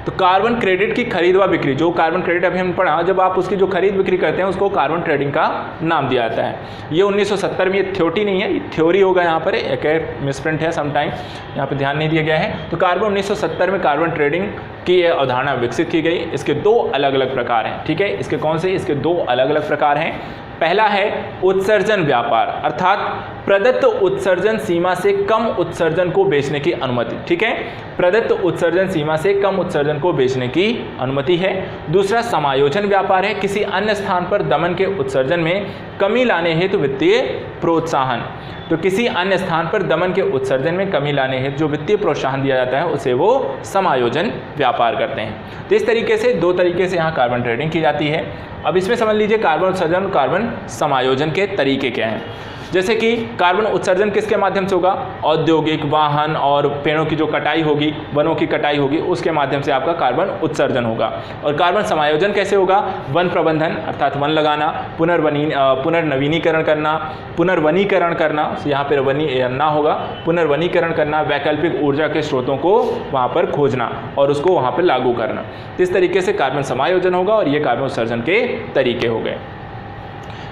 तो कार्बन क्रेडिट की खरीद व बिक्री, जो कार्बन क्रेडिट अभी हम पढ़ा, जब आप उसकी जो खरीद बिक्री करते हैं उसको कार्बन ट्रेडिंग का नाम दिया जाता है। ये 1970 में, ये थ्योरी नहीं है, ये थ्योरी होगा यहाँ पर, एक मिसप्रिंट है समटाइम, यहाँ पर ध्यान नहीं दिया गया है। तो कार्बन 1970 में कार्बन ट्रेडिंग की यह अवधारणा विकसित की गई। इसके दो अलग अलग प्रकार हैं, ठीक है। इसके कौन से? इसके दो अलग अलग प्रकार हैं। पहला है उत्सर्जन व्यापार, अर्थात प्रदत्त उत्सर्जन सीमा से कम उत्सर्जन को बेचने की अनुमति, ठीक है। प्रदत्त उत्सर्जन सीमा से कम उत्सर्जन को बेचने की अनुमति है। दूसरा समायोजन व्यापार है, किसी अन्य स्थान पर दमन के उत्सर्जन में कमी लाने हेतु वित्तीय प्रोत्साहन। तो किसी अन्य स्थान पर दमन के उत्सर्जन में कमी लाने हेतु जो वित्तीय प्रोत्साहन दिया जाता है उसे वो समायोजन व्यापार करते हैं। तो इस तरीके से दो तरीके से यहाँ कार्बन ट्रेडिंग की जाती है। अब इसमें समझ लीजिए कार्बन उत्सर्जन और कार्बन समायोजन के तरीके क्या हैं। जैसे कि कार्बन उत्सर्जन किसके माध्यम से होगा? औद्योगिक, वाहन और पेड़ों की जो कटाई होगी, वनों की कटाई होगी, उसके माध्यम से आपका कार्बन उत्सर्जन होगा। और कार्बन समायोजन कैसे होगा? वन प्रबंधन, अर्थात वन लगाना, पुनर्नवीनीकरण करना, पुनर्वनीकरण करना, यहाँ पर वनी ना होगा, पुनर्वनीकरण करना, वैकल्पिक ऊर्जा के स्रोतों को वहाँ पर खोजना और उसको वहाँ पर लागू करना। इस तरीके से कार्बन समायोजन होगा और ये कार्बन उत्सर्जन के तरीके हो गए।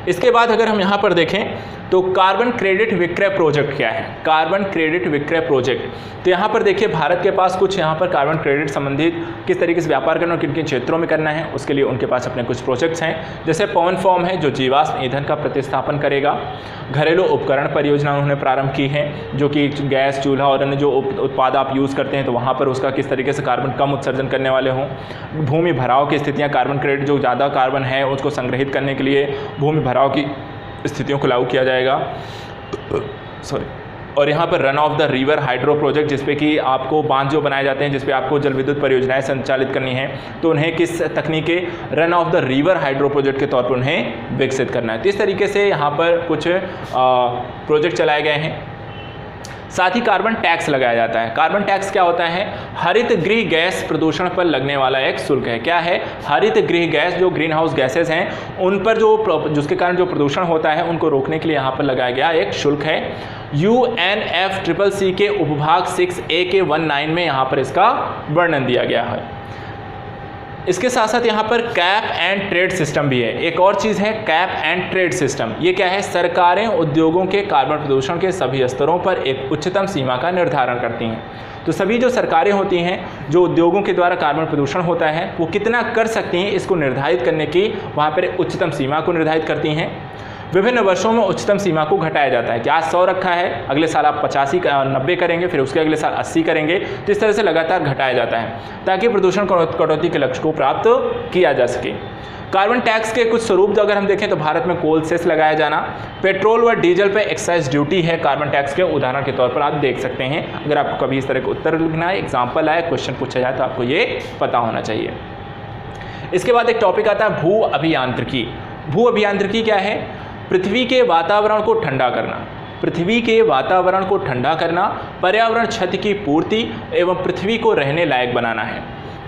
इसके बाद अगर हम यहाँ पर देखें तो कार्बन क्रेडिट विक्रय प्रोजेक्ट क्या है? कार्बन क्रेडिट विक्रय प्रोजेक्ट, तो यहाँ पर देखिए भारत के पास कुछ यहाँ पर कार्बन क्रेडिट संबंधित किस तरीके से व्यापार करना और किन किन क्षेत्रों में करना है उसके लिए उनके पास अपने कुछ प्रोजेक्ट्स हैं। जैसे पवन फॉर्म है जो जीवाश्म ईंधन का प्रतिस्थापन करेगा। घरेलू उपकरण परियोजना उन्होंने प्रारंभ की है, जो कि गैस चूल्हा और अन्य जो उत्पाद आप यूज़ करते हैं तो वहाँ पर उसका किस तरीके से कार्बन कम उत्सर्जन करने वाले हों। भूमि भराव की स्थितियाँ, कार्बन क्रेडिट जो ज़्यादा कार्बन है उसको संग्रहित करने के लिए भूमि भराव की स्थितियों को लागू किया जाएगा। और यहाँ पर run of the river hydro project, जिसपे कि आपको बांध जो बनाए जाते हैं जिसपे आपको जल विद्युत परियोजनाएं संचालित करनी है, तो उन्हें किस तकनीक के run of the river hydro project के तौर पर उन्हें विकसित करना है। तो इस तरीके से यहाँ पर कुछ प्रोजेक्ट चलाए गए हैं। साथ ही कार्बन टैक्स लगाया जाता है। कार्बन टैक्स क्या होता है? हरित गृह गैस प्रदूषण पर लगने वाला एक शुल्क है। क्या है? हरित गृह गैस, जो ग्रीन हाउस गैसेज हैं उन पर जिसके कारण जो प्रदूषण होता है उनको रोकने के लिए यहाँ पर लगाया गया एक शुल्क है। UNFCCC के उपभाग 6A के 19 में यहाँ पर इसका वर्णन दिया गया है। इसके साथ साथ यहाँ पर कैप एंड ट्रेड सिस्टम भी है। एक और चीज़ है कैप एंड ट्रेड सिस्टम। ये क्या है? सरकारें उद्योगों के कार्बन प्रदूषण के सभी स्तरों पर एक उच्चतम सीमा का निर्धारण करती हैं। तो सभी जो सरकारें होती हैं, जो उद्योगों के द्वारा कार्बन प्रदूषण होता है वो कितना कर सकती हैं इसको निर्धारित करने की वहाँ पर उच्चतम सीमा को निर्धारित करती हैं। विभिन्न वर्षों में उच्चतम सीमा को घटाया जाता है कि आज 100 रखा है, अगले साल आप 90 करेंगे, फिर उसके अगले साल 80 करेंगे। तो इस तरह से लगातार घटाया जाता है ताकि प्रदूषण कटौती के लक्ष्य को प्राप्त किया जा सके। कार्बन टैक्स के कुछ स्वरूप अगर हम देखें तो भारत में कोल सेस लगाया जाना, पेट्रोल व डीजल पर एक्साइज ड्यूटी है कार्बन टैक्स के उदाहरण के तौर पर आप देख सकते हैं। अगर आपको कभी इस तरह का उत्तर लिखना है, एग्जाम्पल आए, क्वेश्चन पूछा जाए तो आपको ये पता होना चाहिए। इसके बाद एक टॉपिक आता है भू अभियांत्रिकी। भू अभियांत्रिकी क्या है? पृथ्वी के वातावरण को ठंडा करना, पृथ्वी के वातावरण को ठंडा करना, पर्यावरण क्षति की पूर्ति एवं पृथ्वी को रहने लायक बनाना है।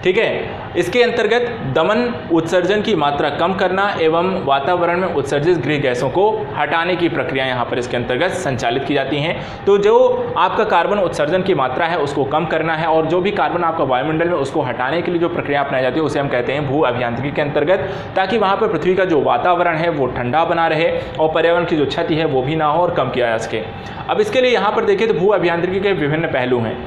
ठीक है। इसके अंतर्गत दमन उत्सर्जन की मात्रा कम करना एवं वातावरण में उत्सर्जित गृह गैसों को हटाने की प्रक्रिया यहाँ पर इसके अंतर्गत संचालित की जाती हैं। तो जो आपका कार्बन उत्सर्जन की मात्रा है उसको कम करना है और जो भी कार्बन आपका वायुमंडल में उसको हटाने के लिए जो प्रक्रिया अपनाई जाती है उसे हम कहते हैं भू अभियांत्रिकी के अंतर्गत, ताकि वहाँ पर पृथ्वी का जो वातावरण है वो ठंडा बना रहे और पर्यावरण की जो क्षति है वो भी ना हो और कम किया जा सके। अब इसके लिए यहाँ पर देखिए तो भू अभियांत्रिकी के विभिन्न पहलू हैं।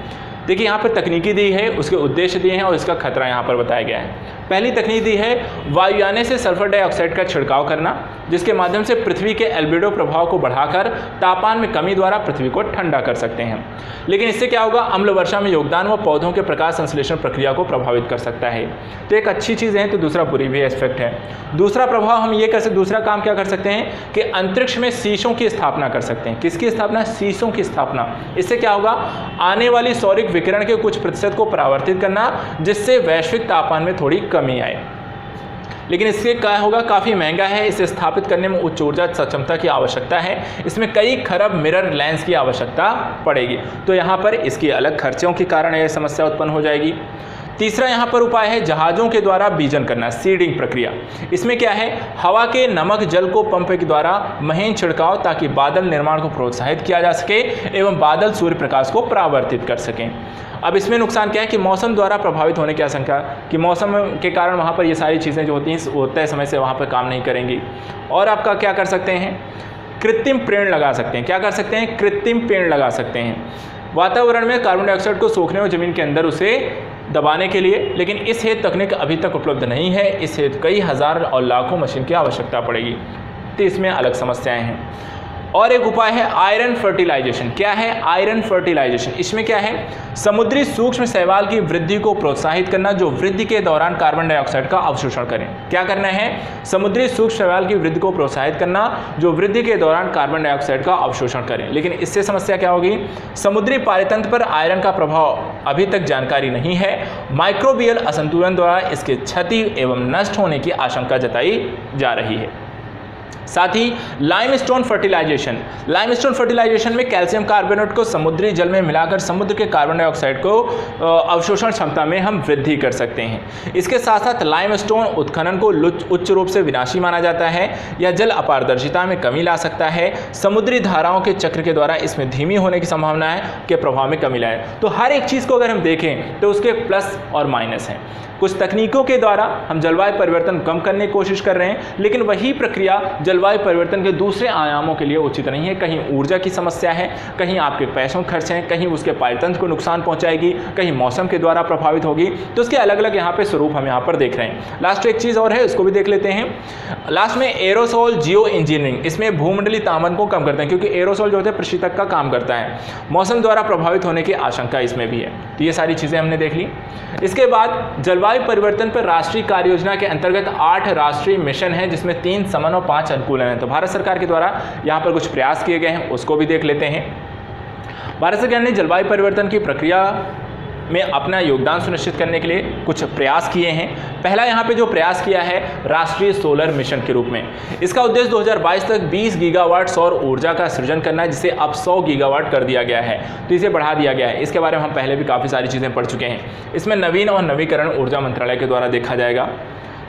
देखिए यहाँ पर तकनीकी दी है, उसके उद्देश्य दिए हैं और इसका खतरा यहाँ पर बताया गया है। पहली तकनीक दी है वायुयाने से सल्फर डाइऑक्साइड का छिड़काव करना, जिसके माध्यम से पृथ्वी के एल्बिडो प्रभाव को बढ़ाकर तापमान में कमी द्वारा पृथ्वी को ठंडा कर सकते हैं। लेकिन इससे क्या होगा, अम्ल वर्षा में योगदान व पौधों के प्रकाश संश्लेषण प्रक्रिया को प्रभावित कर सकता है। तो एक अच्छी चीज़ है तो दूसरा बुरी भी एस्पेक्ट है। दूसरा प्रभाव हम ये कर सकते, दूसरा काम क्या कर सकते हैं कि अंतरिक्ष में शीशों की स्थापना कर सकते हैं। किसकी स्थापना? शीशों की स्थापना। इससे क्या होगा, आने वाली सौरिक विकिरण के कुछ प्रतिशत को परावर्तित करना, जिससे वैश्विक तापमान में थोड़ी कमी आए। लेकिन इससे क्या होगा, काफ़ी महंगा है, इसे स्थापित करने में उच्च ऊर्जा क्षमता की आवश्यकता है, इसमें कई खरब मिरर लेंस की आवश्यकता पड़ेगी। तो यहाँ पर इसकी अलग खर्चों के कारण यह समस्या उत्पन्न हो जाएगी। तीसरा यहाँ पर उपाय है जहाज़ों के द्वारा बीजन करना, सीडिंग प्रक्रिया। इसमें क्या है, हवा के नमक जल को पंप के द्वारा महीन छिड़काव, ताकि बादल निर्माण को प्रोत्साहित किया जा सके एवं बादल सूर्य प्रकाश को परावर्तित कर सकें। अब इसमें नुकसान क्या है कि मौसम द्वारा प्रभावित होने की आशंका, कि मौसम के कारण वहाँ पर ये सारी चीज़ें जो होती हैं तय समय से वहाँ पर काम नहीं करेंगी। और आपका क्या कर सकते हैं, कृत्रिम पेड़ लगा सकते हैं। क्या कर सकते हैं, कृत्रिम पेड़ लगा सकते हैं वातावरण में कार्बन डाइऑक्साइड को सोखने और ज़मीन के अंदर उसे दबाने के लिए। लेकिन इस हेतु तकनीक अभी तक उपलब्ध नहीं है, इस हेतु कई हज़ार और लाखों मशीन की आवश्यकता पड़ेगी। तो इसमें अलग समस्याएं हैं। और एक उपाय है आयरन फर्टिलाइजेशन। क्या है आयरन फर्टिलाइजेशन? इसमें क्या है, समुद्री सूक्ष्म शैवाल की वृद्धि को प्रोत्साहित करना, जो वृद्धि के दौरान कार्बन डाइऑक्साइड का अवशोषण करें। क्या करना है, समुद्री सूक्ष्म शैवाल की वृद्धि को प्रोत्साहित करना, जो वृद्धि के दौरान कार्बन डाइऑक्साइड का अवशोषण करें। लेकिन इससे समस्या क्या होगी, समुद्री पारितंत्र पर आयरन का प्रभाव अभी तक जानकारी नहीं है। माइक्रोबियल असंतुलन द्वारा इसके क्षति एवं नष्ट होने की आशंका जताई जा रही है। साथ ही लाइमस्टोन फर्टिलाइजेशन। लाइमस्टोन फर्टिलाइजेशन में कैल्शियम कार्बोनेट को समुद्री जल में मिलाकर समुद्र के कार्बन डाइऑक्साइड को अवशोषण क्षमता में हम वृद्धि कर सकते हैं। इसके साथ साथ लाइमस्टोन उत्खनन को उच्च रूप से विनाशी माना जाता है, या जल अपारदर्शिता में कमी ला सकता है। समुद्री धाराओं के चक्र के द्वारा इसमें धीमी होने की संभावना है के प्रभाव में कमी लाए। तो हर एक चीज़ को अगर हम देखें तो उसके प्लस और माइनस हैं। कुछ तकनीकों के द्वारा हम जलवायु परिवर्तन कम करने की कोशिश कर रहे हैं, लेकिन वही प्रक्रिया जलवायु परिवर्तन के दूसरे आयामों के लिए उचित नहीं है। कहीं ऊर्जा की समस्या है, कहीं आपके पैसों खर्च हैं, कहीं उसके पारितंत्र को नुकसान पहुंचाएगी, कहीं मौसम के द्वारा प्रभावित होगी। तो उसके अलग अलग यहाँ पे स्वरूप हम यहाँ पर देख रहे हैं। लास्ट एक चीज़ और है, उसको भी देख लेते हैं। लास्ट में एरोसोल जियो इंजीनियरिंग। इसमें भूमंडलीय तापमान को कम करते हैं, क्योंकि एरोसोल जो होता है प्रशीतक का काम करता है। मौसम द्वारा प्रभावित होने की आशंका इसमें भी है। तो ये सारी चीज़ें हमने देख ली। इसके बाद जलवायु परिवर्तन पर राष्ट्रीय कार्य योजना के अंतर्गत 8 राष्ट्रीय मिशन हैं, जिसमें 3 समन और 5 अनुकूलन हैं। तो भारत सरकार के द्वारा यहाँ पर कुछ प्रयास किए गए हैं, उसको भी देख लेते हैं। भारत सरकार ने जलवायु परिवर्तन की प्रक्रिया में अपना योगदान सुनिश्चित करने के लिए कुछ प्रयास किए हैं। पहला यहाँ पे जो प्रयास किया है राष्ट्रीय सोलर मिशन के रूप में। इसका उद्देश्य 2022 तक 20 गीगावाट सौर ऊर्जा का सृजन करना है, जिसे अब 100 गीगावाट कर दिया गया है। तो इसे बढ़ा दिया गया है। इसके बारे में हम पहले भी काफ़ी सारी चीज़ें पढ़ चुके हैं। इसमें नवीन और नवीकरण ऊर्जा मंत्रालय के द्वारा देखा जाएगा।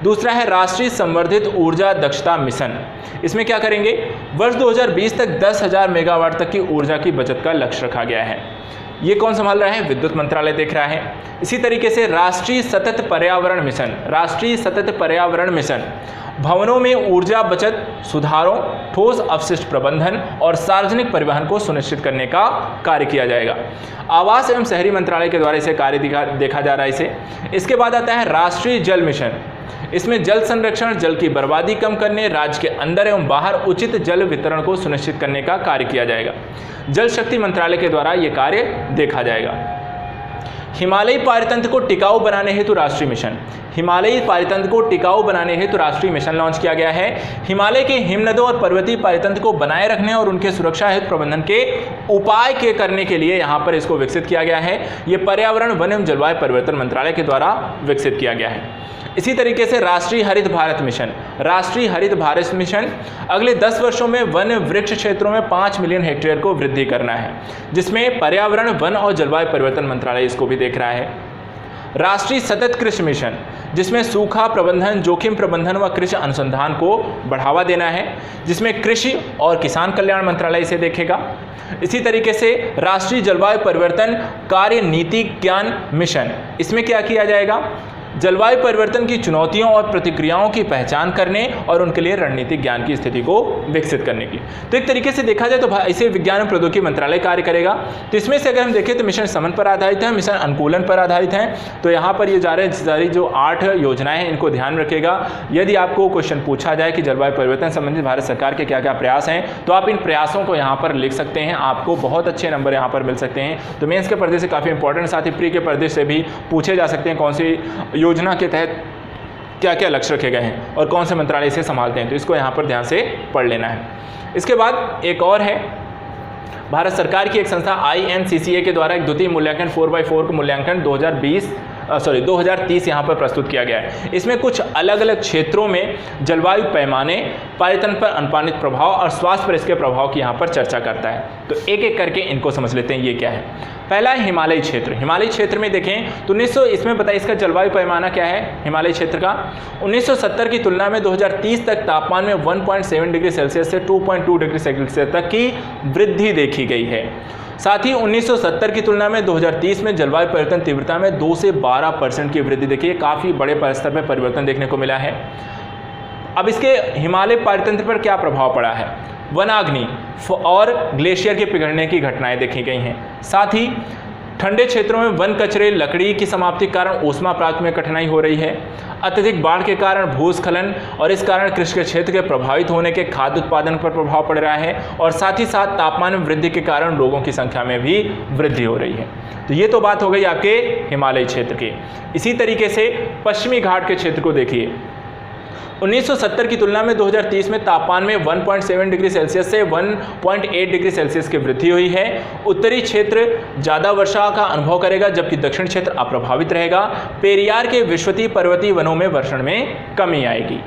दूसरा है राष्ट्रीय संवर्धित ऊर्जा दक्षता मिशन। इसमें क्या करेंगे, वर्ष 2020 तक 10,000 मेगावाट तक की ऊर्जा की बचत का लक्ष्य रखा गया है। ये कौन संभाल रहा है, विद्युत मंत्रालय देख रहा है। इसी तरीके से राष्ट्रीय सतत पर्यावरण मिशन। राष्ट्रीय सतत पर्यावरण मिशन भवनों में ऊर्जा बचत, सुधारों, ठोस अपशिष्ट प्रबंधन और सार्वजनिक परिवहन को सुनिश्चित करने का कार्य किया जाएगा। आवास एवं शहरी मंत्रालय के द्वारा इसे कार्य देखा जा रहा है इसे। इसके बाद आता है राष्ट्रीय जल मिशन। इसमें जल संरक्षण, जल की बर्बादी कम करने, राज्य के अंदर एवं बाहर उचित जल वितरण को सुनिश्चित करने का कार्य किया जाएगा। जल शक्ति मंत्रालय के द्वारा यह कार्य देखा जाएगा। हिमालयी पारितंत्र को टिकाऊ बनाने हेतु राष्ट्रीय मिशन। हिमालयी पारितंत्र को टिकाऊ बनाने हेतु राष्ट्रीय मिशन लॉन्च किया गया है। हिमालय के हिमनदों और पर्वतीय पारितंत्र को बनाए रखने और उनके सुरक्षा हेतु प्रबंधन के उपाय के करने के लिए यहाँ पर इसको विकसित किया गया है। ये पर्यावरण, वन एवं जलवायु परिवर्तन मंत्रालय के द्वारा विकसित किया गया है। इसी तरीके से राष्ट्रीय हरित भारत मिशन। राष्ट्रीय हरित भारत मिशन अगले 10 वर्षों में वन वृक्ष क्षेत्रों में 5 मिलियन हेक्टेयर को वृद्धि करना है, जिसमें पर्यावरण, वन और जलवायु परिवर्तन मंत्रालय इसको भी देख रहा है। राष्ट्रीय सतत कृषि मिशन, जिसमें सूखा प्रबंधन, जोखिम प्रबंधन व कृषि अनुसंधान को बढ़ावा देना है, जिसमें कृषि और किसान कल्याण मंत्रालय इसे देखेगा। इसी तरीके से राष्ट्रीय जलवायु परिवर्तन कार्य नीति ज्ञान मिशन, इसमें क्या किया जाएगा, जलवायु परिवर्तन की चुनौतियों और प्रतिक्रियाओं की पहचान करने और उनके लिए रणनीतिक ज्ञान की स्थिति को विकसित करने की। तो एक तरीके से देखा जाए तो इसे विज्ञान एवं प्रौद्योगिकी मंत्रालय कार्य करेगा। तो इसमें से अगर हम देखें तो मिशन समन पर आधारित है, मिशन अनुकूलन पर आधारित है। तो यहाँ पर ये सारी जो 8 योजनाएं हैं इनको ध्यान रखेगा। यदि आपको क्वेश्चन पूछा जाए कि जलवायु परिवर्तन संबंधित भारत सरकार के क्या क्या प्रयास हैं, तो आप इन प्रयासों को यहाँ पर लिख सकते हैं, आपको बहुत अच्छे नंबर यहाँ पर मिल सकते हैं। तो मेंस के पर्दे से काफ़ी इंपॉर्टेंट, साथ ही प्री के पर्दे से भी पूछे जा सकते हैं कौन सी योजना के तहत क्या क्या लक्ष्य रखे गए हैं और कौन से मंत्रालय इसे संभालते हैं। तो इसको यहाँ पर ध्यान से पढ़ लेना है। इसके बाद एक और है, भारत सरकार की एक संस्था INCCA के द्वारा एक द्वितीय मूल्यांकन 4x4 का मूल्यांकन 2030 यहाँ पर प्रस्तुत किया गया है। इसमें कुछ अलग अलग क्षेत्रों में जलवायु पैमाने, पर्यावरण पर अनुपानित प्रभाव और स्वास्थ्य पर इसके प्रभाव की यहाँ पर चर्चा करता है। तो एक एक करके इनको समझ लेते हैं ये क्या है। पहला है हिमालयी क्षेत्र। हिमालयी क्षेत्र में देखें तो इसमें बताइए इसका जलवायु पैमाना क्या है हिमालयी क्षेत्र का। 1970 की तुलना में 2030 तक तापमान में 1.7 डिग्री सेल्सियस से 2.2 डिग्री सेल्सियस तक की वृद्धि देखी गई है। साथ ही 1970 की तुलना में 2030 में जलवायु परिवर्तन तीव्रता में 2 से 12% की वृद्धि देखिए, काफ़ी बड़े स्तर पर परिवर्तन देखने को मिला है। अब इसके हिमालय पारतंत्र पर क्या प्रभाव पड़ा है? वनाग्नि और ग्लेशियर के पिघलने की घटनाएं देखी गई हैं। साथ ही ठंडे क्षेत्रों में वन कचरे, लकड़ी की समाप्ति के कारण ऊष्मा प्राप्ति में कठिनाई हो रही है। अत्यधिक बाढ़ के कारण भूस्खलन और इस कारण कृषि के क्षेत्र के प्रभावित होने के खाद्य उत्पादन पर प्रभाव पड़ रहा है और साथ ही साथ तापमान में वृद्धि के कारण लोगों की संख्या में भी वृद्धि हो रही है। तो ये तो बात हो गई आपके हिमालयी क्षेत्र की। इसी तरीके से पश्चिमी घाट के क्षेत्र को देखिए। 1970 की तुलना में 2030 में तापमान में 1.7 डिग्री सेल्सियस से 1.8 डिग्री सेल्सियस की वृद्धि हुई है। उत्तरी क्षेत्र ज़्यादा वर्षा का अनुभव करेगा जबकि दक्षिण क्षेत्र अप्रभावित रहेगा। पेरियार के विश्वतीय पर्वतीय वनों में वर्षण में कमी आएगी।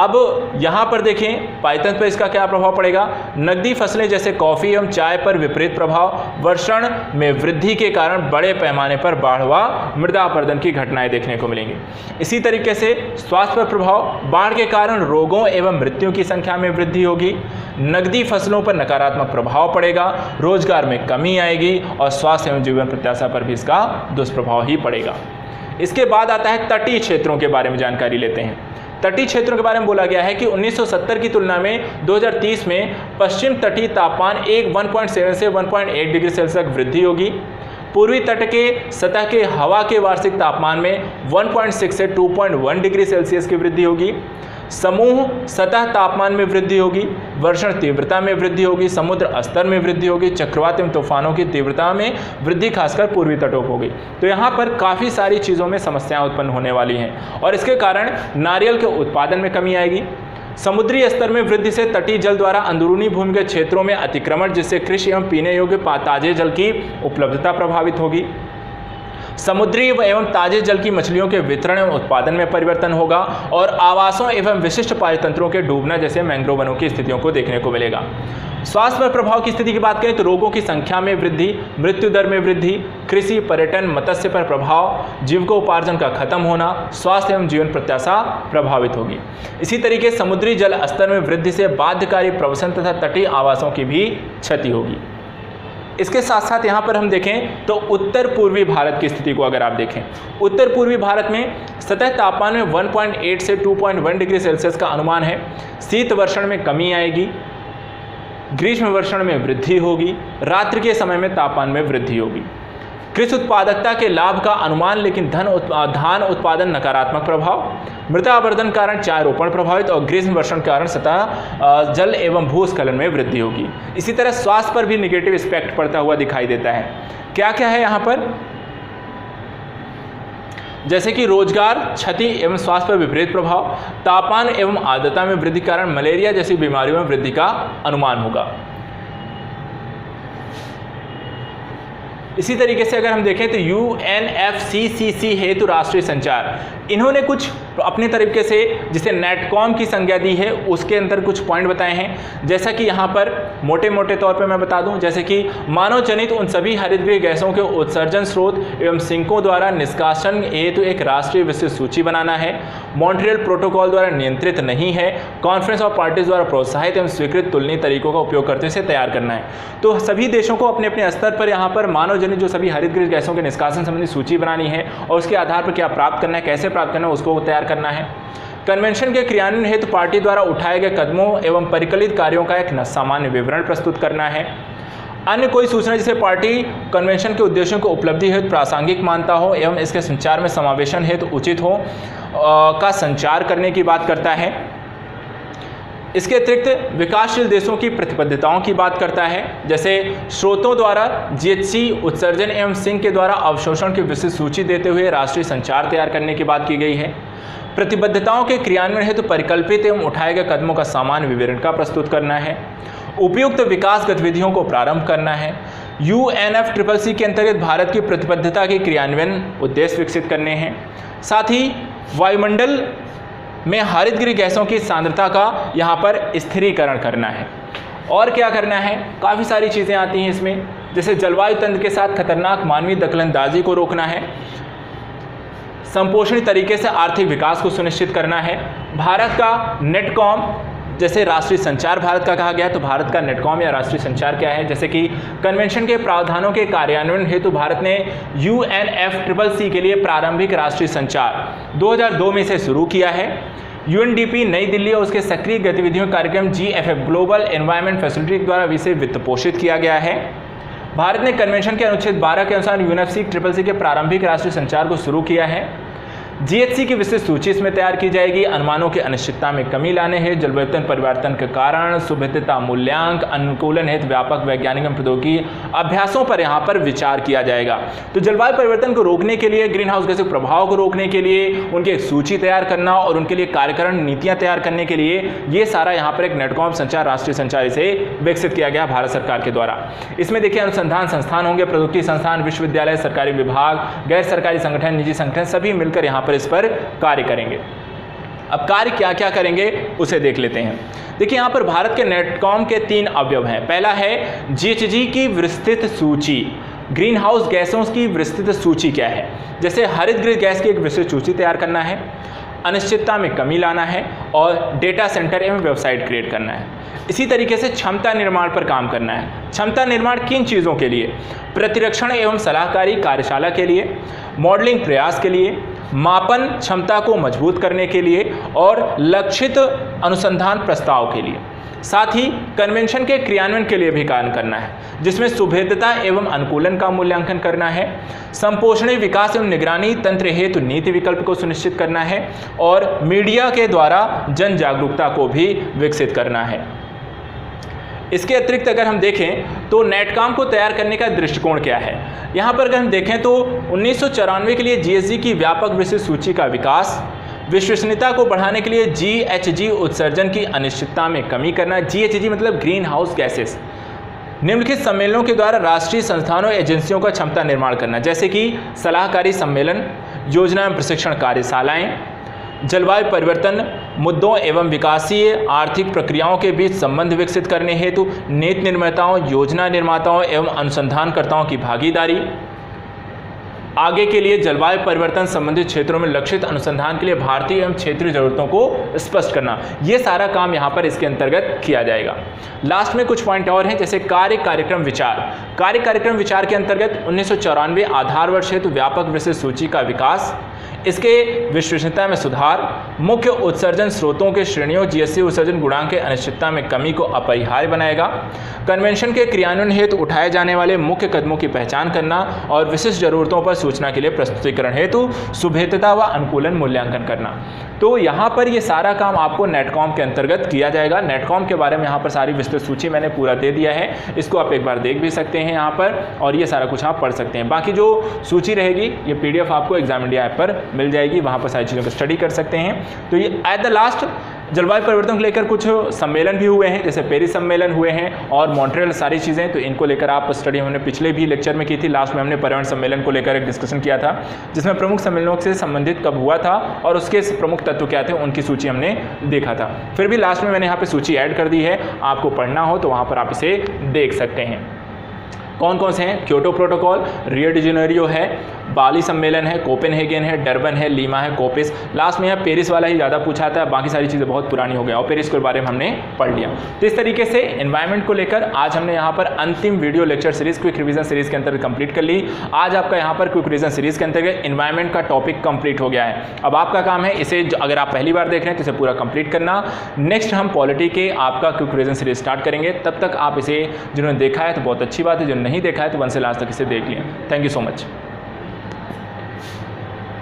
अब यहाँ पर देखें पायतन पर इसका क्या प्रभाव पड़ेगा। नकदी फसलें जैसे कॉफ़ी एवं चाय पर विपरीत प्रभाव, वर्षण में वृद्धि के कारण बड़े पैमाने पर बाढ़ व मृदा अपरदन की घटनाएं देखने को मिलेंगी। इसी तरीके से स्वास्थ्य पर प्रभाव, बाढ़ के कारण रोगों एवं मृत्युओं की संख्या में वृद्धि होगी। नकदी फसलों पर नकारात्मक प्रभाव पड़ेगा, रोजगार में कमी आएगी और स्वास्थ्य एवं जीवन प्रत्याशा पर भी इसका दुष्प्रभाव ही पड़ेगा। इसके बाद आता है तटीय क्षेत्रों के बारे में जानकारी लेते हैं। तटीय क्षेत्रों के बारे में बोला गया है कि 1970 की तुलना में 2030 में पश्चिम तटीय तापमान 1.7 से 1.8 डिग्री सेल्सियस तक वृद्धि होगी। पूर्वी तट के सतह के हवा के वार्षिक तापमान में 1.6 से 2.1 डिग्री सेल्सियस की वृद्धि होगी। समूह सतह तापमान में वृद्धि होगी, वर्षण तीव्रता में वृद्धि होगी, समुद्र स्तर में वृद्धि होगी, चक्रवात एवं तूफानों की तीव्रता में वृद्धि खासकर पूर्वी तटों पर होगी। तो यहाँ पर काफ़ी सारी चीज़ों में समस्याएं उत्पन्न होने वाली हैं और इसके कारण नारियल के उत्पादन में कमी आएगी। समुद्री स्तर में वृद्धि से तटीय जल द्वारा अंदरूनी भूमि के क्षेत्रों में अतिक्रमण, जिससे कृषि एवं पीने योग्य ताजे जल की उपलब्धता प्रभावित होगी। समुद्री एवं ताजे जल की मछलियों के वितरण एवं उत्पादन में परिवर्तन होगा और आवासों एवं विशिष्ट पारितंत्रों के डूबना जैसे मैंग्रोव वनों की स्थितियों को देखने को मिलेगा। स्वास्थ्य पर प्रभाव की स्थिति की बात करें तो रोगों की संख्या में वृद्धि, मृत्यु दर में वृद्धि, कृषि, पर्यटन, मत्स्य पर प्रभाव, जीविकोपार्जन का खत्म होना, स्वास्थ्य एवं जीवन प्रत्याशा प्रभावित होगी। इसी तरीके समुद्री जल स्तर में वृद्धि से बाध्यकारी प्रवसन तथा तटीय आवासों की भी क्षति होगी। इसके साथ साथ यहाँ पर हम देखें तो उत्तर पूर्वी भारत की स्थिति को अगर आप देखें, उत्तर पूर्वी भारत में सतह तापमान में 1.8 से 2.1 डिग्री सेल्सियस का अनुमान है। शीत वर्षण में कमी आएगी, ग्रीष्म वर्षण में वृद्धि होगी, रात्रि के समय में तापमान में वृद्धि होगी। कृषि उत्पादकता के लाभ का अनुमान, लेकिन धान उत्पादन नकारात्मक प्रभाव, मृदा अपरदन कारण चाय रोपण प्रभावित और ग्रीष्म वर्षण कारण सतह जल एवं भूस्खलन में वृद्धि होगी। इसी तरह स्वास्थ्य पर भी निगेटिव इम्पैक्ट पड़ता हुआ दिखाई देता है। क्या क्या है यहाँ पर, जैसे कि रोजगार क्षति एवं स्वास्थ्य पर विपरीत प्रभाव, तापमान एवं आर्द्रता में वृद्धि कारण मलेरिया जैसी बीमारियों में वृद्धि का अनुमान होगा। इसी तरीके से अगर हम देखें तो UNFCCC हेतु राष्ट्रीय संचार, इन्होंने कुछ तो अपने तरीके से जिसे नेटकॉम की संज्ञा दी है उसके अंदर कुछ पॉइंट बताए हैं, जैसा कि यहाँ पर मोटे मोटे तौर पर मैं बता दूँ, जैसे कि मानव जनित उन सभी हरितगृह गैसों के उत्सर्जन स्रोत एवं सिंकों द्वारा निष्कासन हेतु एक राष्ट्रीय विस्तृत सूची बनाना है, मॉन्ट्रियल प्रोटोकॉल द्वारा नियंत्रित नहीं है, कॉन्फ्रेंस ऑफ पार्टीज द्वारा प्रोत्साहित एवं स्वीकृत तुलनीय तरीकों का उपयोग करते हुए तैयार करना है। तो सभी देशों को अपने अपने स्तर पर यहाँ पर मानव जनित जो सभी हरितगृह गैसों के निष्कासन संबंधी सूची बनानी है और उसके आधार पर क्या प्राप्त करना है, कैसे प्राप्त करना है, उसको तैयार करना है। कन्वेंशन के क्रियान्वयन हेतु पार्टी द्वारा उठाए गए कदमों एवं परिकलित कार्यों का एक सामान्य विवरण प्रस्तुत करना है। अन्य कोई सूचना जिसे पार्टी कन्वेंशन के उद्देश्यों को उपलब्धि हेतु प्रासंगिक मानता हो एवं इसके संचार में समावेशन हेतु उचित हो का संचार करने की बात करता है। इसके अतिरिक्त विकासशील देशों की प्रतिबद्धताओं की बात करता है, जैसे स्रोतों द्वारा जीएचसी उत्सर्जन एवं सिंक के द्वारा अवशोषण की विस्तृत सूची देते हुए राष्ट्रीय संचार तैयार करने की बात की गई है। प्रतिबद्धताओं के क्रियान्वयन हेतु परिकल्पित एवं उठाए गए कदमों का सामान्य विवरण का प्रस्तुत करना है। उपयुक्त विकास गतिविधियों को प्रारंभ करना है। UNFCCC के अंतर्गत भारत की प्रतिबद्धता के क्रियान्वयन उद्देश्य विकसित करने हैं। साथ ही वायुमंडल में हरितगृह गैसों की सांद्रता का यहाँ पर स्थिरीकरण करना है। और क्या करना है, काफ़ी सारी चीज़ें आती हैं इसमें, जैसे जलवायु तंत्र के साथ खतरनाक मानवीय दखलंदाजी को रोकना है, संपोषणी तरीके से आर्थिक विकास को सुनिश्चित करना है। भारत का नेटकॉम, जैसे राष्ट्रीय संचार भारत का कहा गया है, तो भारत का नेटकॉम या राष्ट्रीय संचार क्या है, जैसे कि कन्वेंशन के प्रावधानों के कार्यान्वयन हेतु भारत ने UNFCCC के लिए प्रारंभिक राष्ट्रीय संचार 2002 में से शुरू किया है। UNDP नई दिल्ली और उसके सक्रिय गतिविधियों कार्यक्रम GFF ग्लोबल एनवायरनमेंट फैसिलिटी द्वारा विषय वित्त पोषित किया गया है। भारत ने कन्वेंशन के अनुच्छेद 12 के अनुसार UNFCCC के प्रारंभिक राष्ट्रीय संचार को शुरू किया है। GHC की विस्तृत सूची इसमें तैयार की जाएगी। अनुमानों की अनिश्चितता में कमी लाने हैं, जलवायु परिवर्तन के कारण सुभेद्यता मूल्यांक, अनुकूलन हेतु व्यापक वैज्ञानिक एवं प्रौद्योगिकी अभ्यासों पर यहाँ पर विचार किया जाएगा। तो जलवायु परिवर्तन को रोकने के लिए, ग्रीन हाउस गैस के प्रभाव को रोकने के लिए उनकी एक सूची तैयार करना और उनके लिए कार्यकरण नीतियाँ तैयार करने के लिए ये सारा यहाँ पर एक नेटकॉम संचार राष्ट्रीय संचार इसे विकसित किया गया भारत सरकार के द्वारा। इसमें देखिए अनुसंधान संस्थान होंगे, प्रौद्योगिकी संस्थान, विश्वविद्यालय, सरकारी विभाग, गैर सरकारी संगठन, निजी संगठन सभी मिलकर यहाँ पर इस पर कार्य करेंगे। अब कार्य क्या क्या करेंगे उसे देख लेते हैं। देखिए यहाँ पर भारत के नेटकॉम के 3 अवयव हैं। पहला है GHG की विस्तृत सूची। ग्रीन हाउस गैसों की विस्तृत सूची क्या है, जैसे हरितगृह गैस की एक विस्तृत सूची तैयार करना है, अनिश्चितता में कमी लाना है और डेटा सेंटर एवं वेबसाइट क्रिएट करना है। इसी तरीके से क्षमता निर्माण पर काम करना है। क्षमता निर्माण किन चीज़ों के लिए, प्रतिरक्षण एवं सलाहकारी कार्यशाला के लिए, मॉडलिंग प्रयास के लिए, मापन क्षमता को मजबूत करने के लिए और लक्षित अनुसंधान प्रस्ताव के लिए। साथ ही कन्वेंशन के क्रियान्वयन के लिए भी कार्य करना है, जिसमें सुभेद्यता एवं अनुकूलन का मूल्यांकन करना है, संपोषणी विकास एवं निगरानी तंत्र हेतु नीति विकल्प को सुनिश्चित करना है और मीडिया के द्वारा जन जागरूकता को भी विकसित करना है। इसके अतिरिक्त अगर हम देखें तो नेटकॉम को तैयार करने का दृष्टिकोण क्या है, यहाँ पर अगर हम देखें तो 1994 के लिए GHG की व्यापक विस्तृत सूची का विकास, विश्वसनीयता को बढ़ाने के लिए GHG उत्सर्जन की अनिश्चितता में कमी करना। GHG मतलब ग्रीन हाउस गैसेस। निम्नलिखित सम्मेलनों के द्वारा राष्ट्रीय संस्थानों एजेंसियों का क्षमता निर्माण करना, जैसे कि सलाहकारी सम्मेलन, योजना एवं प्रशिक्षण कार्यशालाएं, जलवायु परिवर्तन मुद्दों एवं विकासीय आर्थिक प्रक्रियाओं के बीच संबंध विकसित करने हेतु नीति निर्माताओं, योजना निर्माताओं एवं अनुसंधानकर्ताओं की भागीदारी, आगे के लिए जलवायु परिवर्तन संबंधित क्षेत्रों में लक्षित अनुसंधान के लिए भारतीय एवं क्षेत्रीय जरूरतों को स्पष्ट करना। ये सारा काम यहाँ पर इसके अंतर्गत किया जाएगा। लास्ट में कुछ पॉइंट और हैं, जैसे कार्य कार्यक्रम विचार। कार्य कार्यक्रम विचार के अंतर्गत 1994 आधार वर्ष हेतु व्यापक विस्तृत सूची का विकास, इसके विश्वसनीयता में सुधार, मुख्य उत्सर्जन स्रोतों के श्रेणियों GHG उत्सर्जन गुणांक के अनिश्चितता में कमी को अपरिहार्य बनाएगा। कन्वेंशन के क्रियान्वयन हेतु उठाए जाने वाले मुख्य कदमों की पहचान करना और विशिष्ट जरूरतों पर सूचना के लिए प्रस्तुतिकरण हेतु सुभेद्यता व अनुकूलन मूल्यांकन करना। तो यहाँ पर ये सारा काम आपको नेटकॉम के अंतर्गत किया जाएगा। नेटकॉम के बारे में यहाँ पर सारी विस्तृत सूची मैंने पूरा दे दिया है, इसको आप एक बार देख भी सकते हैं यहाँ पर, और ये सारा कुछ आप पढ़ सकते हैं। बाकी जो सूची रहेगी ये PDF आपको एग्जाम इंडिया ऐप पर मिल जाएगी, वहाँ पर सारी चीज़ों को स्टडी कर सकते हैं। तो ये एट द लास्ट जलवायु परिवर्तन को लेकर कुछ सम्मेलन भी हुए हैं, जैसे पेरिस सम्मेलन हुए हैं और मॉन्ट्रियल, सारी चीज़ें, तो इनको लेकर आप स्टडी हमने पिछले भी लेक्चर में की थी। लास्ट में हमने पर्यावरण सम्मेलन को लेकर एक डिस्कशन किया था, जिसमें प्रमुख सम्मेलनों से संबंधित कब हुआ था और उसके प्रमुख तत्व क्या थे, उनकी सूची हमने देखा था। फिर भी लास्ट में मैंने यहाँ पे सूची ऐड कर दी है, आपको पढ़ना हो तो वहाँ पर आप इसे देख सकते हैं। कौन कौन से हैं? Kyoto protocol, Rio de Janeiro है, बाली सम्मेलन है, कोपेनहेगन है, डरबन है, लीमा है, कोपिस। लास्ट में यहाँ पेरिस वाला ही ज़्यादा पूछा था, बाकी सारी चीज़ें बहुत पुरानी हो गया और पेरिस के बारे में हमने पढ़ लिया। तो इस तरीके से एनवायरनमेंट को लेकर आज हमने यहाँ पर अंतिम video lecture series quick revision series के अंतर्गत कंप्लीट कर ली। आज आपका यहाँ पर क्विक रिवीजन सीरीज के अंतर्गत एनवायरनमेंट का टॉपिक कंप्लीट हो गया है। अब आपका काम है इसे, अगर आप पहली बार देख रहे हैं तो इसे पूरा कंप्लीट करना। नेक्स्ट हम पॉलिटी के आपका क्विक रिवीजन सीरीज स्टार्ट करेंगे, तब तक आप इसे, जिन्होंने देखा है तो बहुत अच्छी बात है, जो नहीं देखा है तो वन से लास्ट तक इसे देख लिया। Thank you so much.